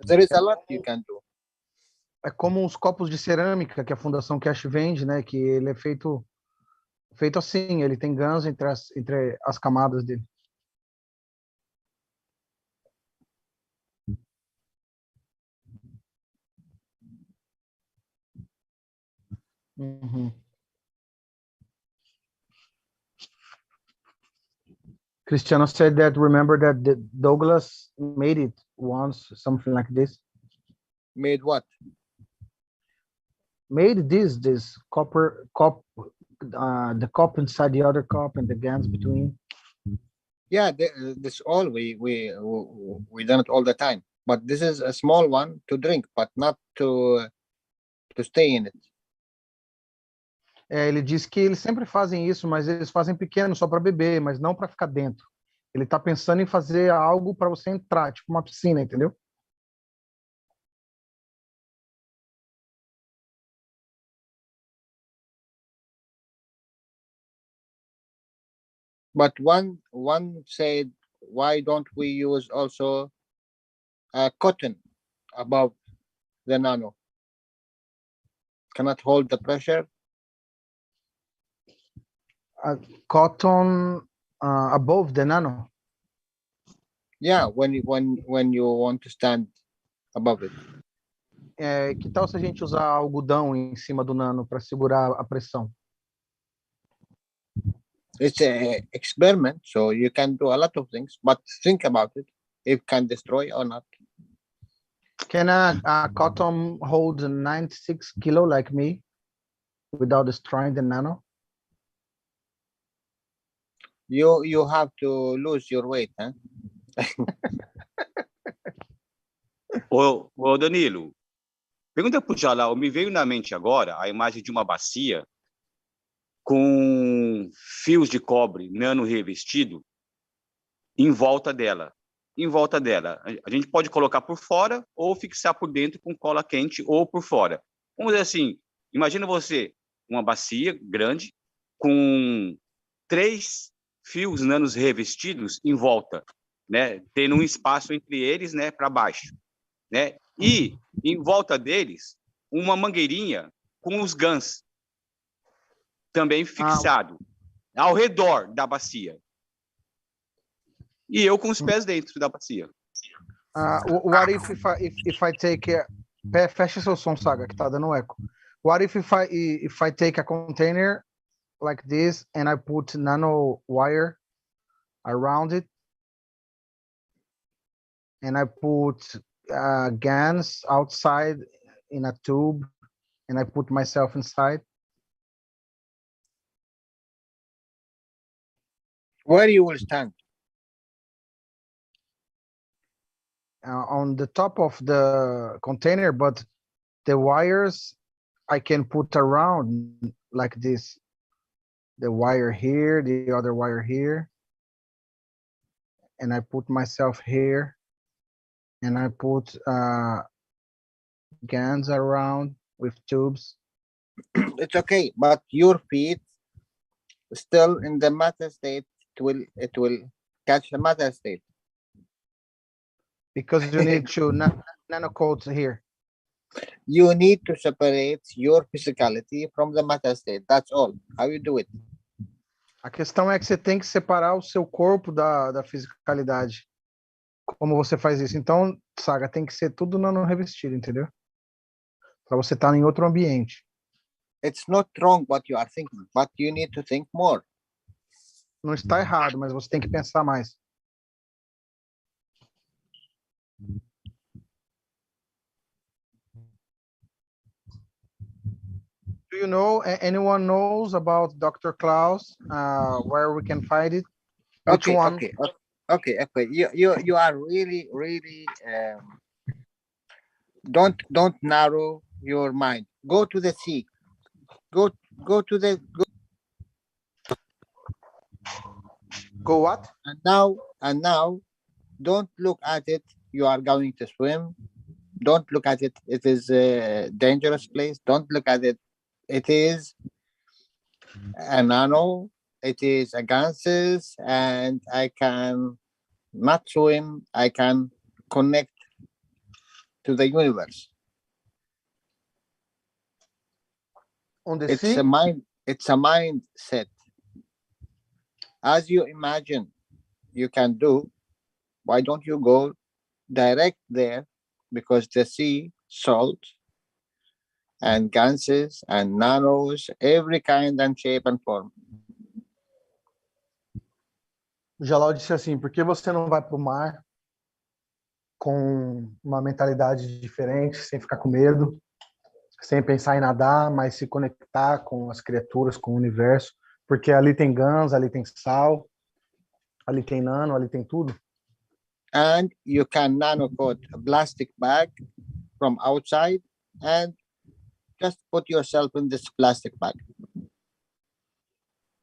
There is a lot you can do. É como os copos de cerâmica que a Fundação Keshe vende, né? Que ele é feito assim. Ele tem GANs entre as camadas dele. Cristiano said that, remember that Douglas made it once, something like this. Made what? Made this cup, the cup inside the other cup and the GANs between. Yeah, this all we done it all the time. But this is a small one to drink, but not to stay in it. Ele disse que eles sempre fazem isso, mas eles fazem pequeno só para beber, mas não para ficar dentro. Ele está pensando em fazer algo para você entrar, tipo uma piscina, entendeu? But one said, why don't we use also cotton above the nano? Cannot hold the pressure. cotton above the nano. Yeah, when you want to stand above it. Que tal se a gente usar algodão em cima do nano para segurar a pressão? It's an experiment, so you can do a lot of things, but think about it, if it can destroy or not. Can a cotton hold 96 kilo like me without destroying the nano? You have to lose your weight, huh? Ô, Danilo, pergunta para o Jalal, me veio na mente agora a imagem de uma bacia com fios de cobre nano revestido em volta dela. Em volta dela. A gente pode colocar por fora ou fixar por dentro com cola quente ou por fora. Vamos dizer assim, imagina você uma bacia grande com 3 fios nanos revestidos em volta, né? Tendo um espaço entre eles, né, para baixo, né? E em volta deles uma mangueirinha com os GANs também fixado ao redor da bacia. E eu com os pés dentro da bacia. What if I take fecha seu som, Saga, que tá dando eco. What if I take a container like this and I put nano wire around it and I put GANs outside in a tube and I put myself inside? Where you will stand? On the top of the container, but the wires I can put around like this. The wire here, the other wire here. And I put myself here. And I put GANs around with tubes. It's okay, but your feet still in the matter state, it will catch the matter state. Because you need to nano coat here. You need to separate your physicality from the matter state. That's all. How you do it? A questão é que você tem que separar o seu corpo da fisicalidade. Como você faz isso? Então, Saga, tem que ser tudo nano revestido, entendeu? Para você estar em outro ambiente. It's not wrong what you are thinking, but you need to think more. Não está errado, mas você tem que pensar mais. Do you know, anyone knows about Dr. Klaus, where we can find it? Which one? Okay. You are really don't narrow your mind. Go to the sea. Go to the Go what? And now don't look at it. You are going to swim. Don't look at it. It is a dangerous place. Don't look at it. It is a nano. It is a gases, and I can not swim. I can connect to the universe. On the It's sea? It's a mindset. As you imagine you can do, why don't you go direct there? Because the sea, salt, and gases, and nanos, every kind and shape and form. O Jalal disse assim, por que você não vai para o mar com uma mentalidade diferente, sem ficar com medo, sem pensar em nadar, mas se conectar com as criaturas, com o universo? Porque ali tem GANs, ali tem sal, ali tem nano, ali tem tudo. And you can nano coat a plastic bag from outside and just put yourself in this plastic bag.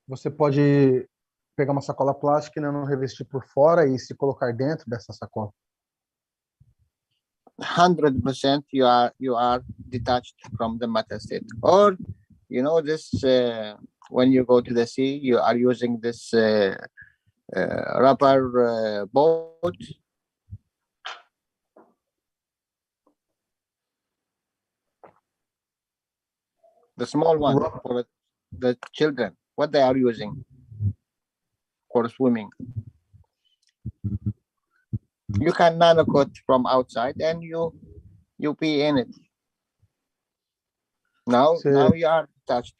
Você pode pegar uma sacola plástica e não revestir por fora e se colocar dentro dessa sacola. 100% you are detached from the matter state. Or you know this when you go to the sea, you are using this rubber boat. The small one for the children, what they are using. for swimming. You can nano coat from outside and you pee in it. Now you are touched.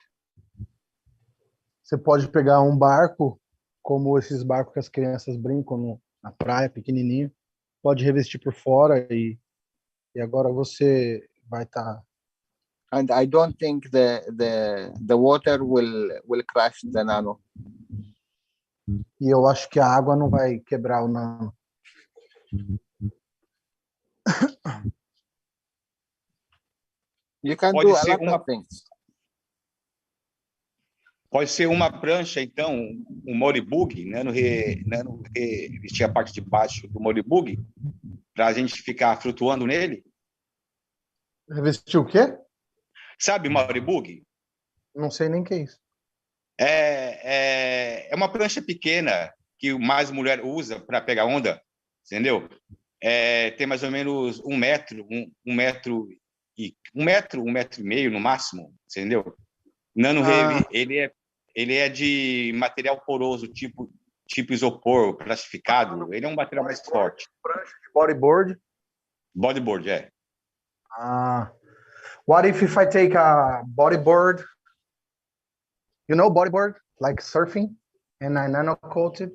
Você pode pegar um barco, como esses barcos que as crianças brincam na praia, pequenininho, pode revestir por fora e agora você vai estar. And I don't think the water will crash the nano. E eu acho que a água não vai quebrar o nano. You can Pode do a ser lot of things. Pode ser uma prancha, então, um moribug, né, no revestir a parte de baixo do moribug, para a gente ficar flutuando nele. Revestir o quê? Sabe moribug? Não sei nem o que é isso. É uma prancha pequena que mais mulher usa para pegar onda, entendeu? Tem mais ou menos 1 metro, um metro e meio no máximo, entendeu? Ele é de material poroso, tipo isopor, plastificado. Ele é um material mais forte. Prancha de bodyboard? Bodyboard, é. What if I take a bodyboard? You know bodyboard, like surfing, and I nano coat it?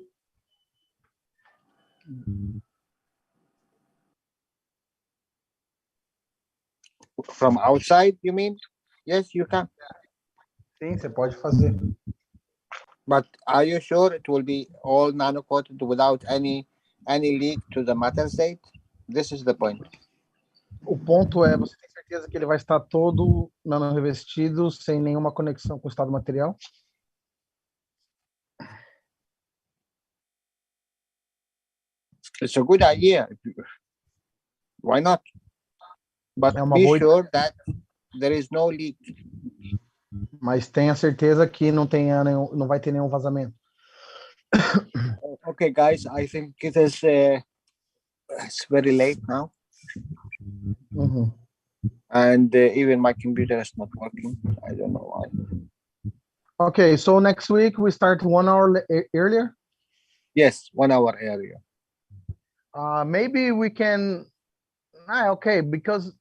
From outside, you mean? Yes, you can. Sim, você pode fazer. But are you sure it will be all nano coated without any leak to the matter state? This is the point. O ponto é, você tem certeza que ele vai estar todo nano revestido, sem nenhuma conexão com o estado material? It's a good idea. Why not? But be sure that there is no leak. Mas tenha certeza que não vai ter nenhum vazamento. Okay, guys, I think it is it's very late now. And even my computer is not working. I don't know why. Okay, so next week we start 1 hour earlier? Yes, 1 hour earlier. Maybe we can, okay, because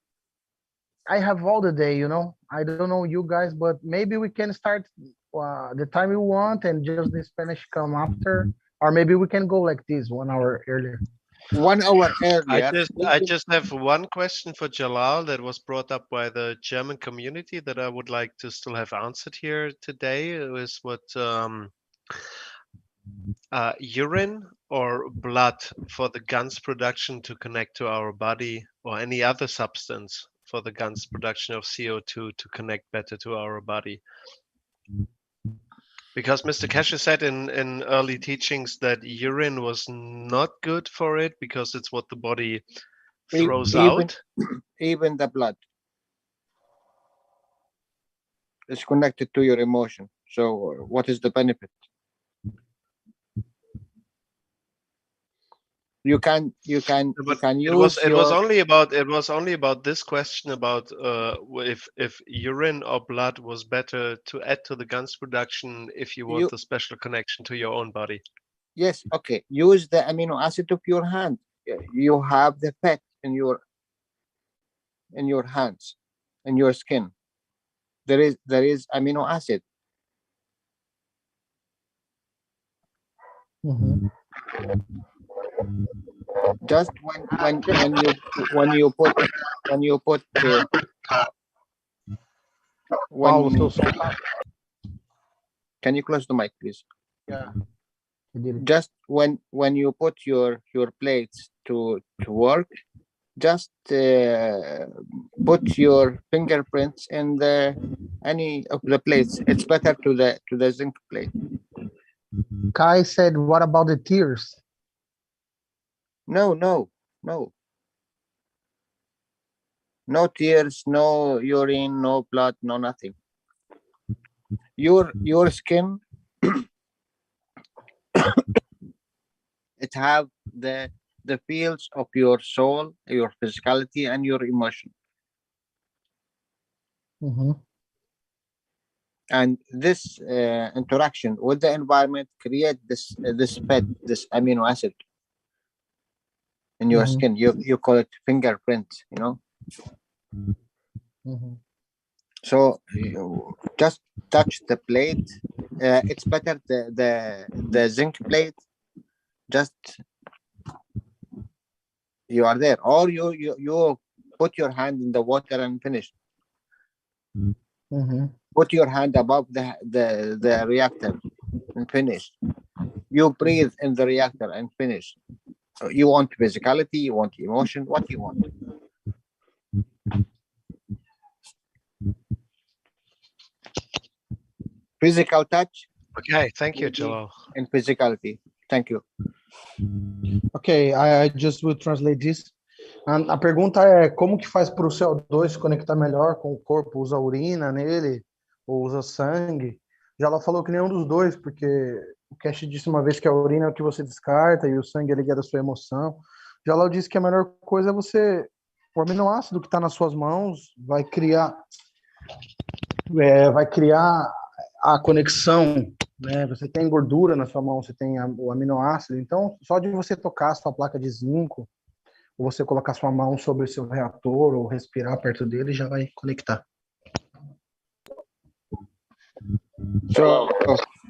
I have all the day, you know. I don't know you guys, but maybe we can start the time you want and just the Spanish come after, or maybe we can go like this 1 hour earlier. 1 hour earlier. I just have one question for Jalal that was brought up by the German community that I would like to still have answered here today. It was what urine or blood for the GANs production to connect to our body, or any other substance for the GANs production of CO2 to connect better to our body. Because Mr. Keshe said in early teachings that urine was not good for it because it's what the body throws out. Even the blood is connected to your emotion. So what is the benefit? You can use. It was only about this question about if urine or blood was better to add to the GANs production if you want the special connection to your own body. Yes, okay. Use the amino acid of your hand. You have the fat in your hands, in your skin. There is amino acid. Just when you put can you close the mic, please? Yeah. Just when you put your plates to work, just put your fingerprints in any of the plates. It's better to the zinc plate. Kai said, what about the tears? No tears, no urine, no blood, no nothing. Your skin it have the fields of your soul, your physicality, and your emotion. And this interaction with the environment create this amino acid in your skin. You call it fingerprint, you know. So you just touch the plate. It's better the zinc plate. Just you are there, or you put your hand in the water and finish. Put your hand above the reactor and finish. You breathe in the reactor and finish. You want physicality, you want emotion, what you want. Physical touch. Okay, thank you, Jalal. And physicality. Thank you. Okay, I just will translate this. A pergunta é como que faz para o CO2 se conectar melhor com o corpo? Usa urina nele ou usa sangue? Já ela falou que nenhum dos dois, porque o Keshe disse uma vez que a urina é o que você descarta e o sangue é ligado à sua emoção. Já ela disse que a melhor coisa é você, o aminoácido que está nas suas mãos vai criar a conexão, né? Você tem gordura na sua mão, você tem o aminoácido, então só de você tocar a sua placa de zinco, ou você colocar sua mão sobre o seu reator, ou respirar perto dele, já vai conectar. So,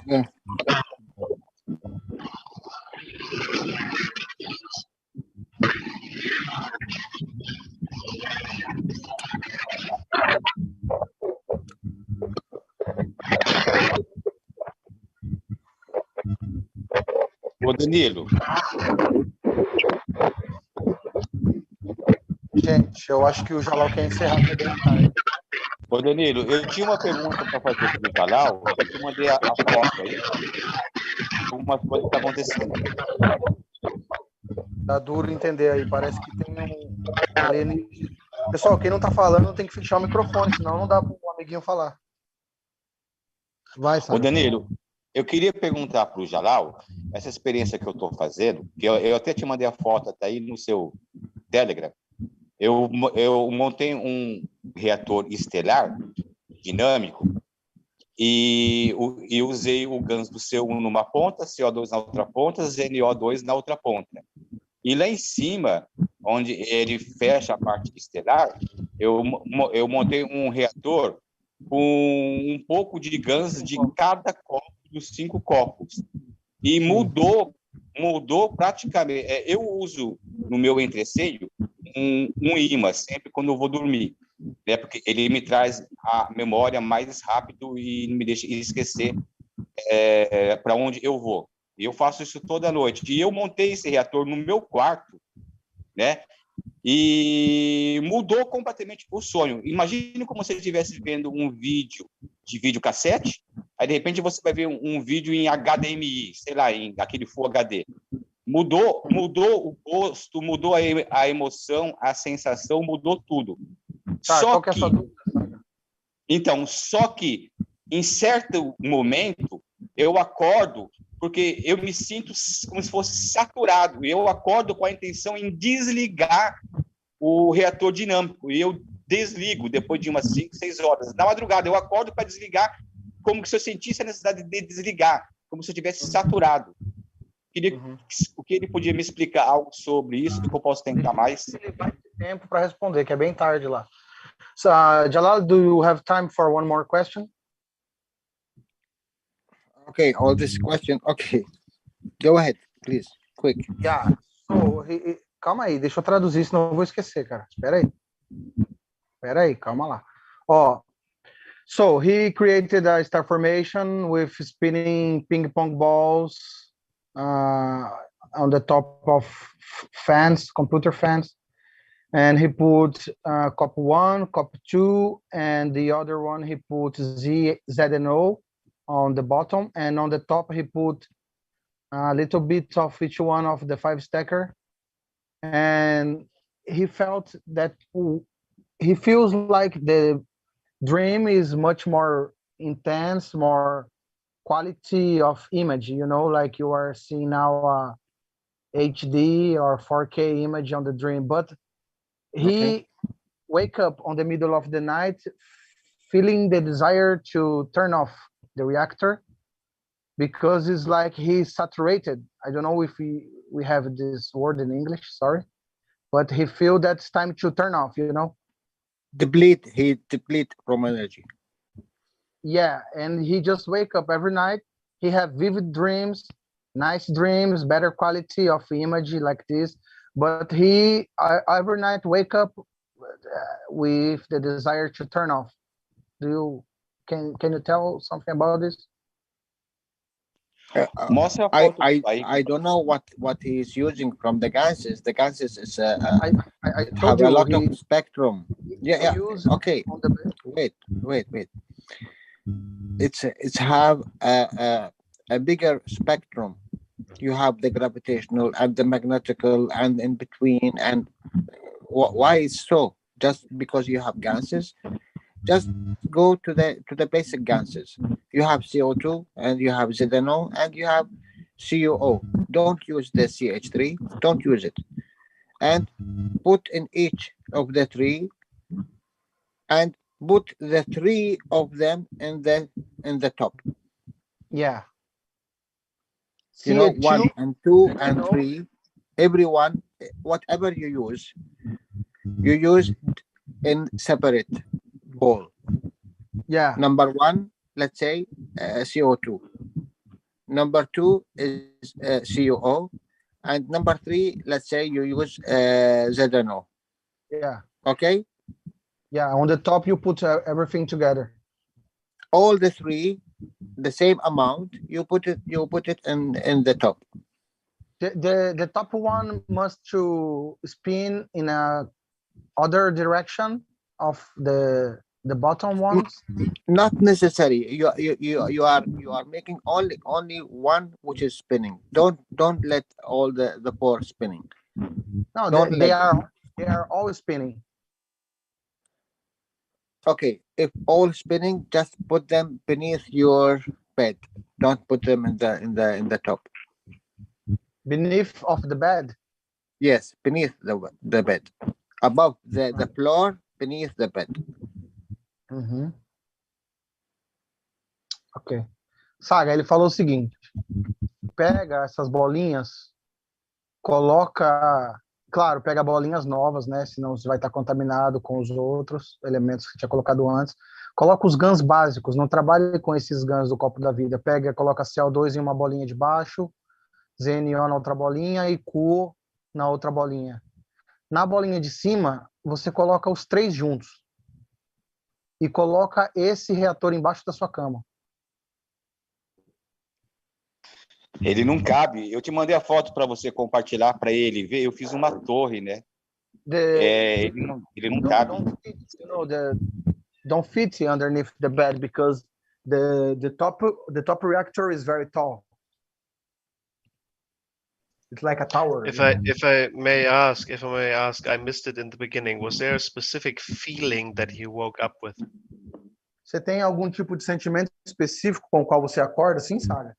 yeah. Ô, Danilo. Gente, eu acho que o Jalal quer encerrar também. Ô, Danilo, eu tinha uma pergunta para fazer para o Jalal, eu te mandei a foto aí, algumas coisas que estão acontecendo. Tá duro entender aí, parece que tem alienígena. Pessoal, quem não tá falando tem que fechar o microfone, senão não dá para o amiguinho falar. Vai, Saiba. Ô, Danilo, eu queria perguntar para o Jalal, essa experiência que eu estou fazendo, que eu até te mandei a foto, tá aí no seu Telegram, eu montei um reator estelar dinâmico e usei o GANS do CO1 numa ponta, CO2 na outra ponta, ZNO2 na outra ponta. E lá em cima, onde ele fecha a parte estelar, eu montei um reator com um pouco de GANS de cada copo dos 5 copos. E mudou praticamente. Eu uso no meu entreceio um imã sempre quando eu vou dormir, né? Porque ele me traz a memória mais rápido e não me deixa esquecer para onde eu vou. E eu faço isso toda noite. E eu montei esse reator no meu quarto, né? E mudou completamente o sonho. Imagine como se você estivesse vendo um vídeo de videocassete, aí de repente você vai ver um vídeo em HDMI, sei lá, em aquele Full HD. Mudou o gosto, mudou a emoção, a sensação, mudou tudo. Tá, qual que é a sua dúvida? Então, só que em certo momento eu acordo porque eu me sinto como se fosse saturado. Eu acordo com a intenção em desligar o reator dinâmico e eu desligo depois de umas 5, 6 horas. Na madrugada eu acordo para desligar, como se eu sentisse a necessidade de desligar, como se eu estivesse saturado. O que ele podia me explicar algo sobre isso, que eu posso tentar mais? Ele vai ter tempo para responder, que é bem tarde lá. So, Jalal, do you have time for one more question? Okay, all this question. Okay, go ahead, please, quick. Yeah. So, calma aí, deixa eu traduzir, senão eu vou esquecer, cara. Espera aí, calma lá. Ó, so he created a star formation with spinning ping pong balls on the top of fans, computer fans, and he put cop 1, cop 2, and the other one he put ZNO on the bottom, and on the top he put a little bit of each one of the 5 stacker, and he felt that he feels like the dream is much more intense, more quality of image, you know, like you are seeing now a HD or 4K image on the dream, but he wake up on the middle of the night feeling the desire to turn off the reactor because it's like he's saturated. I don't know if we have this word in English, sorry, but he feel that it's time to turn off, you know? He deplete from energy. Yeah, and he just wake up every night. He have vivid dreams, nice dreams, better quality of image like this. But he every night wake up with the desire to turn off. Can you tell something about this? Mostra a foto I don't know what he is using from the gases. The gases is I have told a you lot he of spectrum. Yeah. use Okay. on the Wait. It's have a bigger spectrum. You have the gravitational and the magnetical and in between. And why is so? Just because you have gases? Just go to the basic gases. You have CO2 and you have ZNO and you have CuO. Don't use the CH3. Don't use it. And put in each of the three and put the three of them in the top. yeah. You know, CH2, 1 and 2 and ZNO. 3. Everyone, whatever you use in separate bowl. Yeah. Number 1, let's say CO2. Number 2 is CuO, and number 3, let's say you use ZNO. Yeah. Okay. Yeah. On the top, you put everything together. All the three, the same amount. You put it in the top. The top one must to spin in a other direction of the bottom ones. Not necessary. You are making only one which is spinning. Don't let all the four spinning. No, Don't they let them. are always spinning. Okay, if all spinning, just put them beneath your bed. Don't put them in the top. Beneath of the bed. Yes, beneath the bed, above the floor, beneath the bed. Uhum. Ok. Saga, ele falou o seguinte: pega essas bolinhas, coloca, claro, pega bolinhas novas, né? Senão você vai estar contaminado com os outros elementos que tinha colocado antes. Coloca os GANs básicos, não trabalhe com esses GANs do Copo da Vida. Pega, coloca CO2 em uma bolinha de baixo, ZNO na outra bolinha e Q na outra bolinha. Na bolinha de cima, você coloca os três juntos. E coloca esse reator embaixo da sua cama. Ele não cabe. Eu te mandei a foto para você compartilhar para ele ver. Eu fiz uma torre, né? Ele não cabe. Don't fit underneath the bed because the top reactor is very tall. It's like a tower. If I may ask, I missed it in the beginning. Was there a specific feeling that you woke up with? Você tem algum tipo de sentimento específico com o qual você acorda, sim, Saga?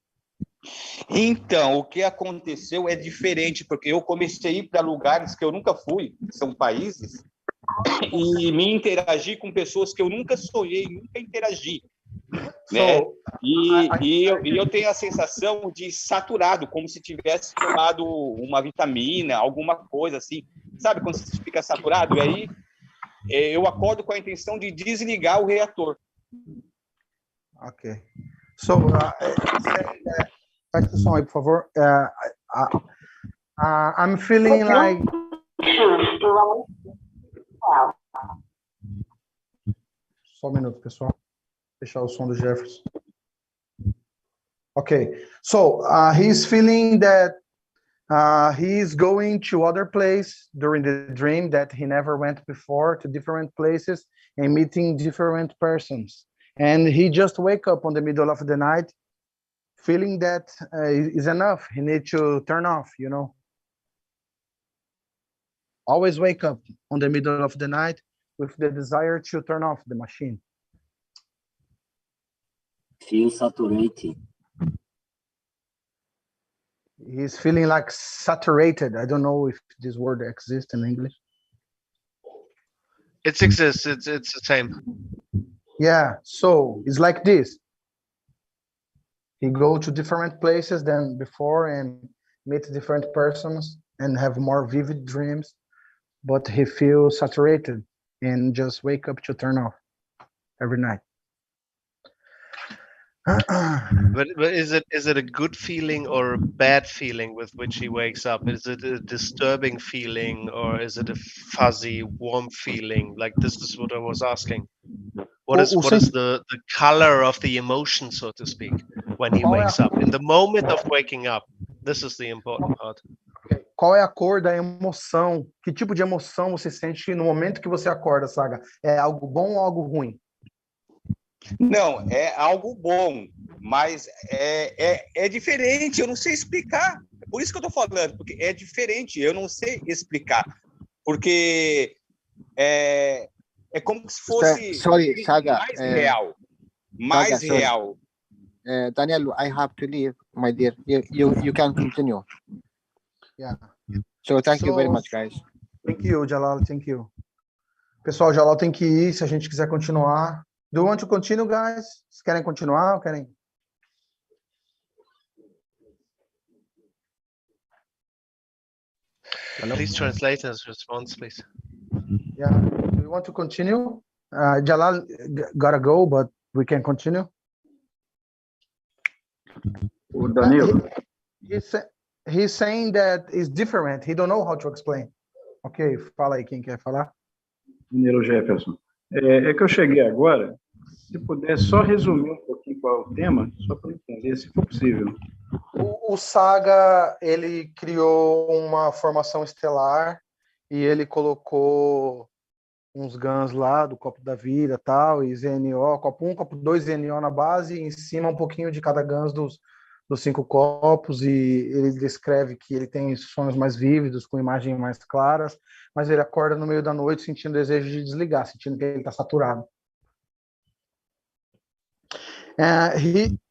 Então, o que aconteceu é diferente, porque eu comecei a ir para lugares que eu nunca fui, que são países, e me interagir com pessoas que eu nunca sonhei, nunca interagi. Né? E eu tenho a sensação de saturado, como se tivesse tomado uma vitamina, alguma coisa assim. Sabe quando você fica saturado? E aí eu acordo com a intenção de desligar o reator. Ok. So, fecha o som aí, por favor. I'm feeling like... Só um minuto, pessoal. Fechar o som do Jefferson. Okay, so he's feeling that he's going to other place during the dream that he never went before, to different places and meeting different persons. And he just wake up on the middle of the night feeling that is enough. He needs to turn off, you know. Always wake up on the middle of the night with the desire to turn off the machine. Feel saturated. He's feeling like saturated. I don't know if this word exists in English. It exists. It's the same. Yeah, so it's like this. He go to different places than before and meet different persons and have more vivid dreams, but he feels saturated and just wake up to turn off every night. But is it a good feeling or a bad feeling with which he wakes up? Is it a disturbing feeling or is it a fuzzy, warm feeling? Like this is what I was asking. What is the color of the emotion, so to speak, when he wakes up? In the moment of waking up, this is the important part. Okay. Qual é a cor da emoção? Que tipo de emoção você sente no momento que você acorda, Saga? É algo bom ou algo ruim? Não, é algo bom, mas é diferente, eu não sei explicar. Por isso que eu tô falando, porque é diferente, eu não sei explicar. Porque é como se fosse Sorry, Saga. mais real. Mais Saga, real. Daniel, I have to leave, my dear. You can continue. Yeah. So thank you very much, guys. Thank you, Jalal. Thank you. Pessoal, Jalal tem que ir, se a gente quiser continuar. Do you want to continue, guys? Vocês querem continuar ou querem? Please translate his response, please. Yeah. Do you want to continue? Jalal gotta go, but we can continue. O Danilo. He's saying that it's different. He don't know how to explain. Ok, fala aí quem quer falar. Danilo Jefferson. É que eu cheguei agora. Se puder só resumir um pouquinho qual é o tema, só para entender, se for possível. O Saga, ele criou uma formação estelar e ele colocou uns GANs lá do Copo da Vida, tal, e ZNO, Copo 1, Copo 2, ZNO na base, e em cima um pouquinho de cada GANs dos 5 copos, e ele descreve que ele tem sonhos mais vívidos, com imagens mais claras, mas ele acorda no meio da noite sentindo desejo de desligar, sentindo que ele está saturado.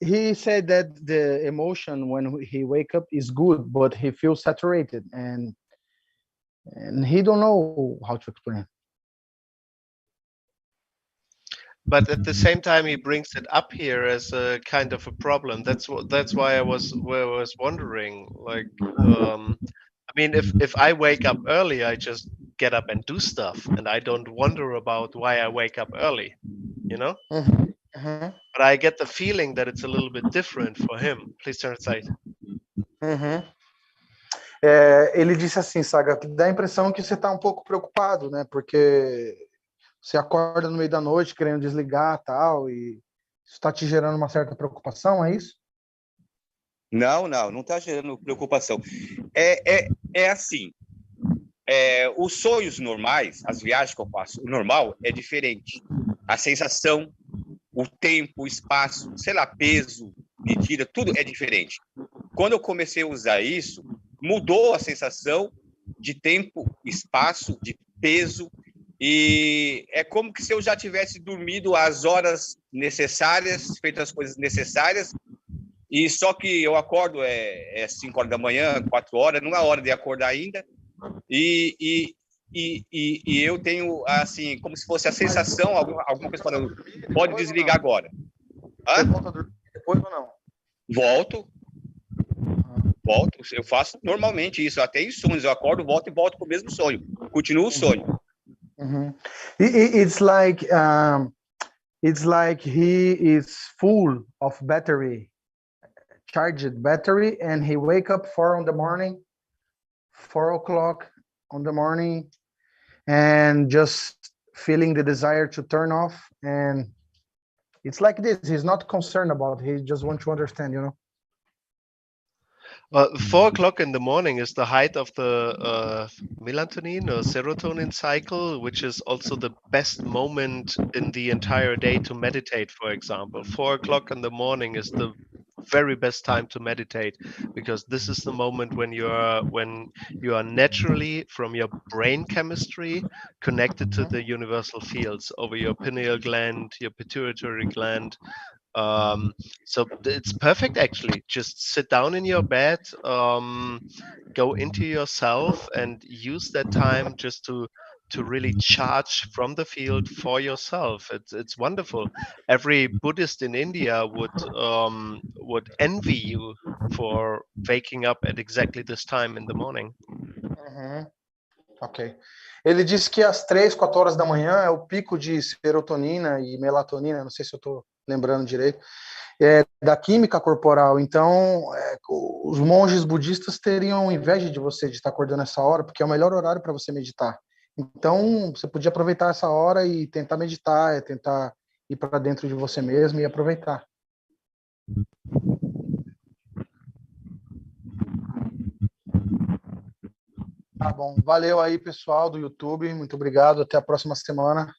He said that the emotion when he wake up is good, but he feels saturated, and he don't know how to explain. But at the same time, he brings it up here as a kind of a problem. That's why I was wondering. Like, I mean, if I wake up early, I just get up and do stuff, and I don't wonder about why I wake up early. You know. But I get the feeling that it's a little bit different for him. Please translate. Ele disse assim, Saga, que dá a impressão que você está um pouco preocupado, né? Porque você acorda no meio da noite querendo desligar, tal, e isso está te gerando uma certa preocupação, é isso? Não está gerando preocupação. É assim. Os sonhos normais, as viagens que eu faço, o normal é diferente. A sensação, o tempo, o espaço, sei lá, peso, medida, tudo é diferente. Quando eu comecei a usar isso, mudou a sensação de tempo, espaço, de peso, e é como que se eu já tivesse dormido as horas necessárias, feito as coisas necessárias, e só que eu acordo 5 horas da manhã, 4 horas, não é hora de acordar ainda, e eu tenho, assim, como se fosse a sensação, alguma coisa falando, pode desligar agora. Você volta a dormir depois ou não? Volto, eu faço normalmente isso, até em sonhos, eu acordo, volto e volto para o mesmo sonho, continuo o sonho. It's like he is full of battery, charged battery, and he wake up 4 o'clock on the morning, and just feeling the desire to turn off, and it's like this. He's not concerned about it. He just wants to understand, you know. 4 o'clock in the morning is the height of the melatonin or serotonin cycle, which is also the best moment in the entire day to meditate, for example. 4 o'clock in the morning is the very best time to meditate, because this is the moment when you are naturally, from your brain chemistry, connected to the universal fields over your pineal gland, your pituitary gland. So it's perfect, actually. Just sit down in your bed, go into yourself and use that time just to to really charge from the field for yourself. It's wonderful. Every Buddhist in India would envy you for waking up at exactly this time in the morning. Ok. Ele disse que às 3, 4 horas da manhã é o pico de serotonina e melatonina, não sei se eu estou lembrando direito, da química corporal. Então, os monges budistas teriam inveja de você de estar acordando essa hora, porque é o melhor horário para você meditar. Então, você podia aproveitar essa hora e tentar meditar, tentar ir para dentro de você mesmo e aproveitar. Tá bom. Valeu aí, pessoal do YouTube. Muito obrigado. Até a próxima semana.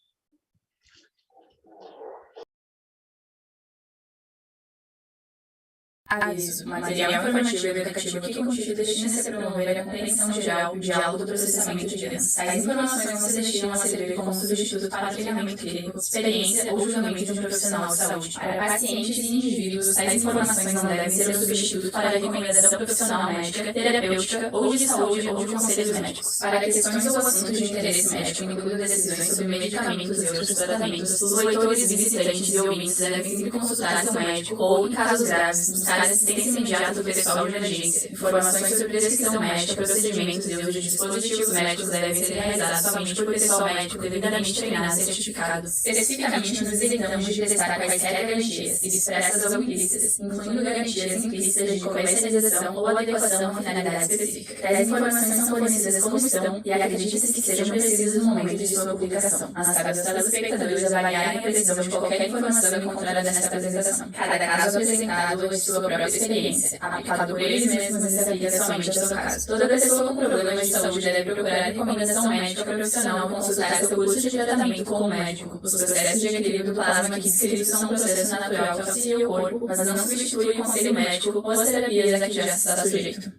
Aviso: o material informativo e educativo aqui contido destina-se a promover a compreensão geral, o diálogo do processamento de eventos. Tais informações não se destinam a servir como substituto para treinamento clínico, experiência ou julgamento de um profissional de saúde. Para pacientes e indivíduos, tais informações não devem ser o substituto para a recomendação profissional médica, terapêutica ou de saúde ou de conselhos médicos. Para questões ou assuntos de interesse médico, incluindo decisões sobre medicamentos e outros tratamentos, os leitores, visitantes e ouvintes devem sempre consultar seu médico ou, em casos graves, buscar assistência imediata do pessoal de emergência. Informações sobre prescrição médica, procedimentos e uso de dispositivos médicos devem ser realizados somente por pessoal médico devidamente treinado e certificado. Especificamente, nos isentamos de prestar quaisquer garantias, expressas ou implícitas, incluindo garantias implícitas de comercialização ou adequação a finalidade específica. Tais informações são fornecidas como estão e acredita-se que sejam precisas no momento de sua publicação. Mas cabe aos telespectadores avaliarem a precisão de qualquer informação encontrada nesta apresentação. Cada caso apresentado é de sua própria experiência, aplicado por eles mesmos e se aplica somente ao seu caso. Toda pessoa com problemas de saúde deve procurar recomendação médica profissional, consultar seu curso de tratamento com o médico. Os processos de equilíbrio do plasma aqui descritos são um processo natural que auxilia o corpo, mas não substitui o conselho médico ou as terapias a que já se está sujeito.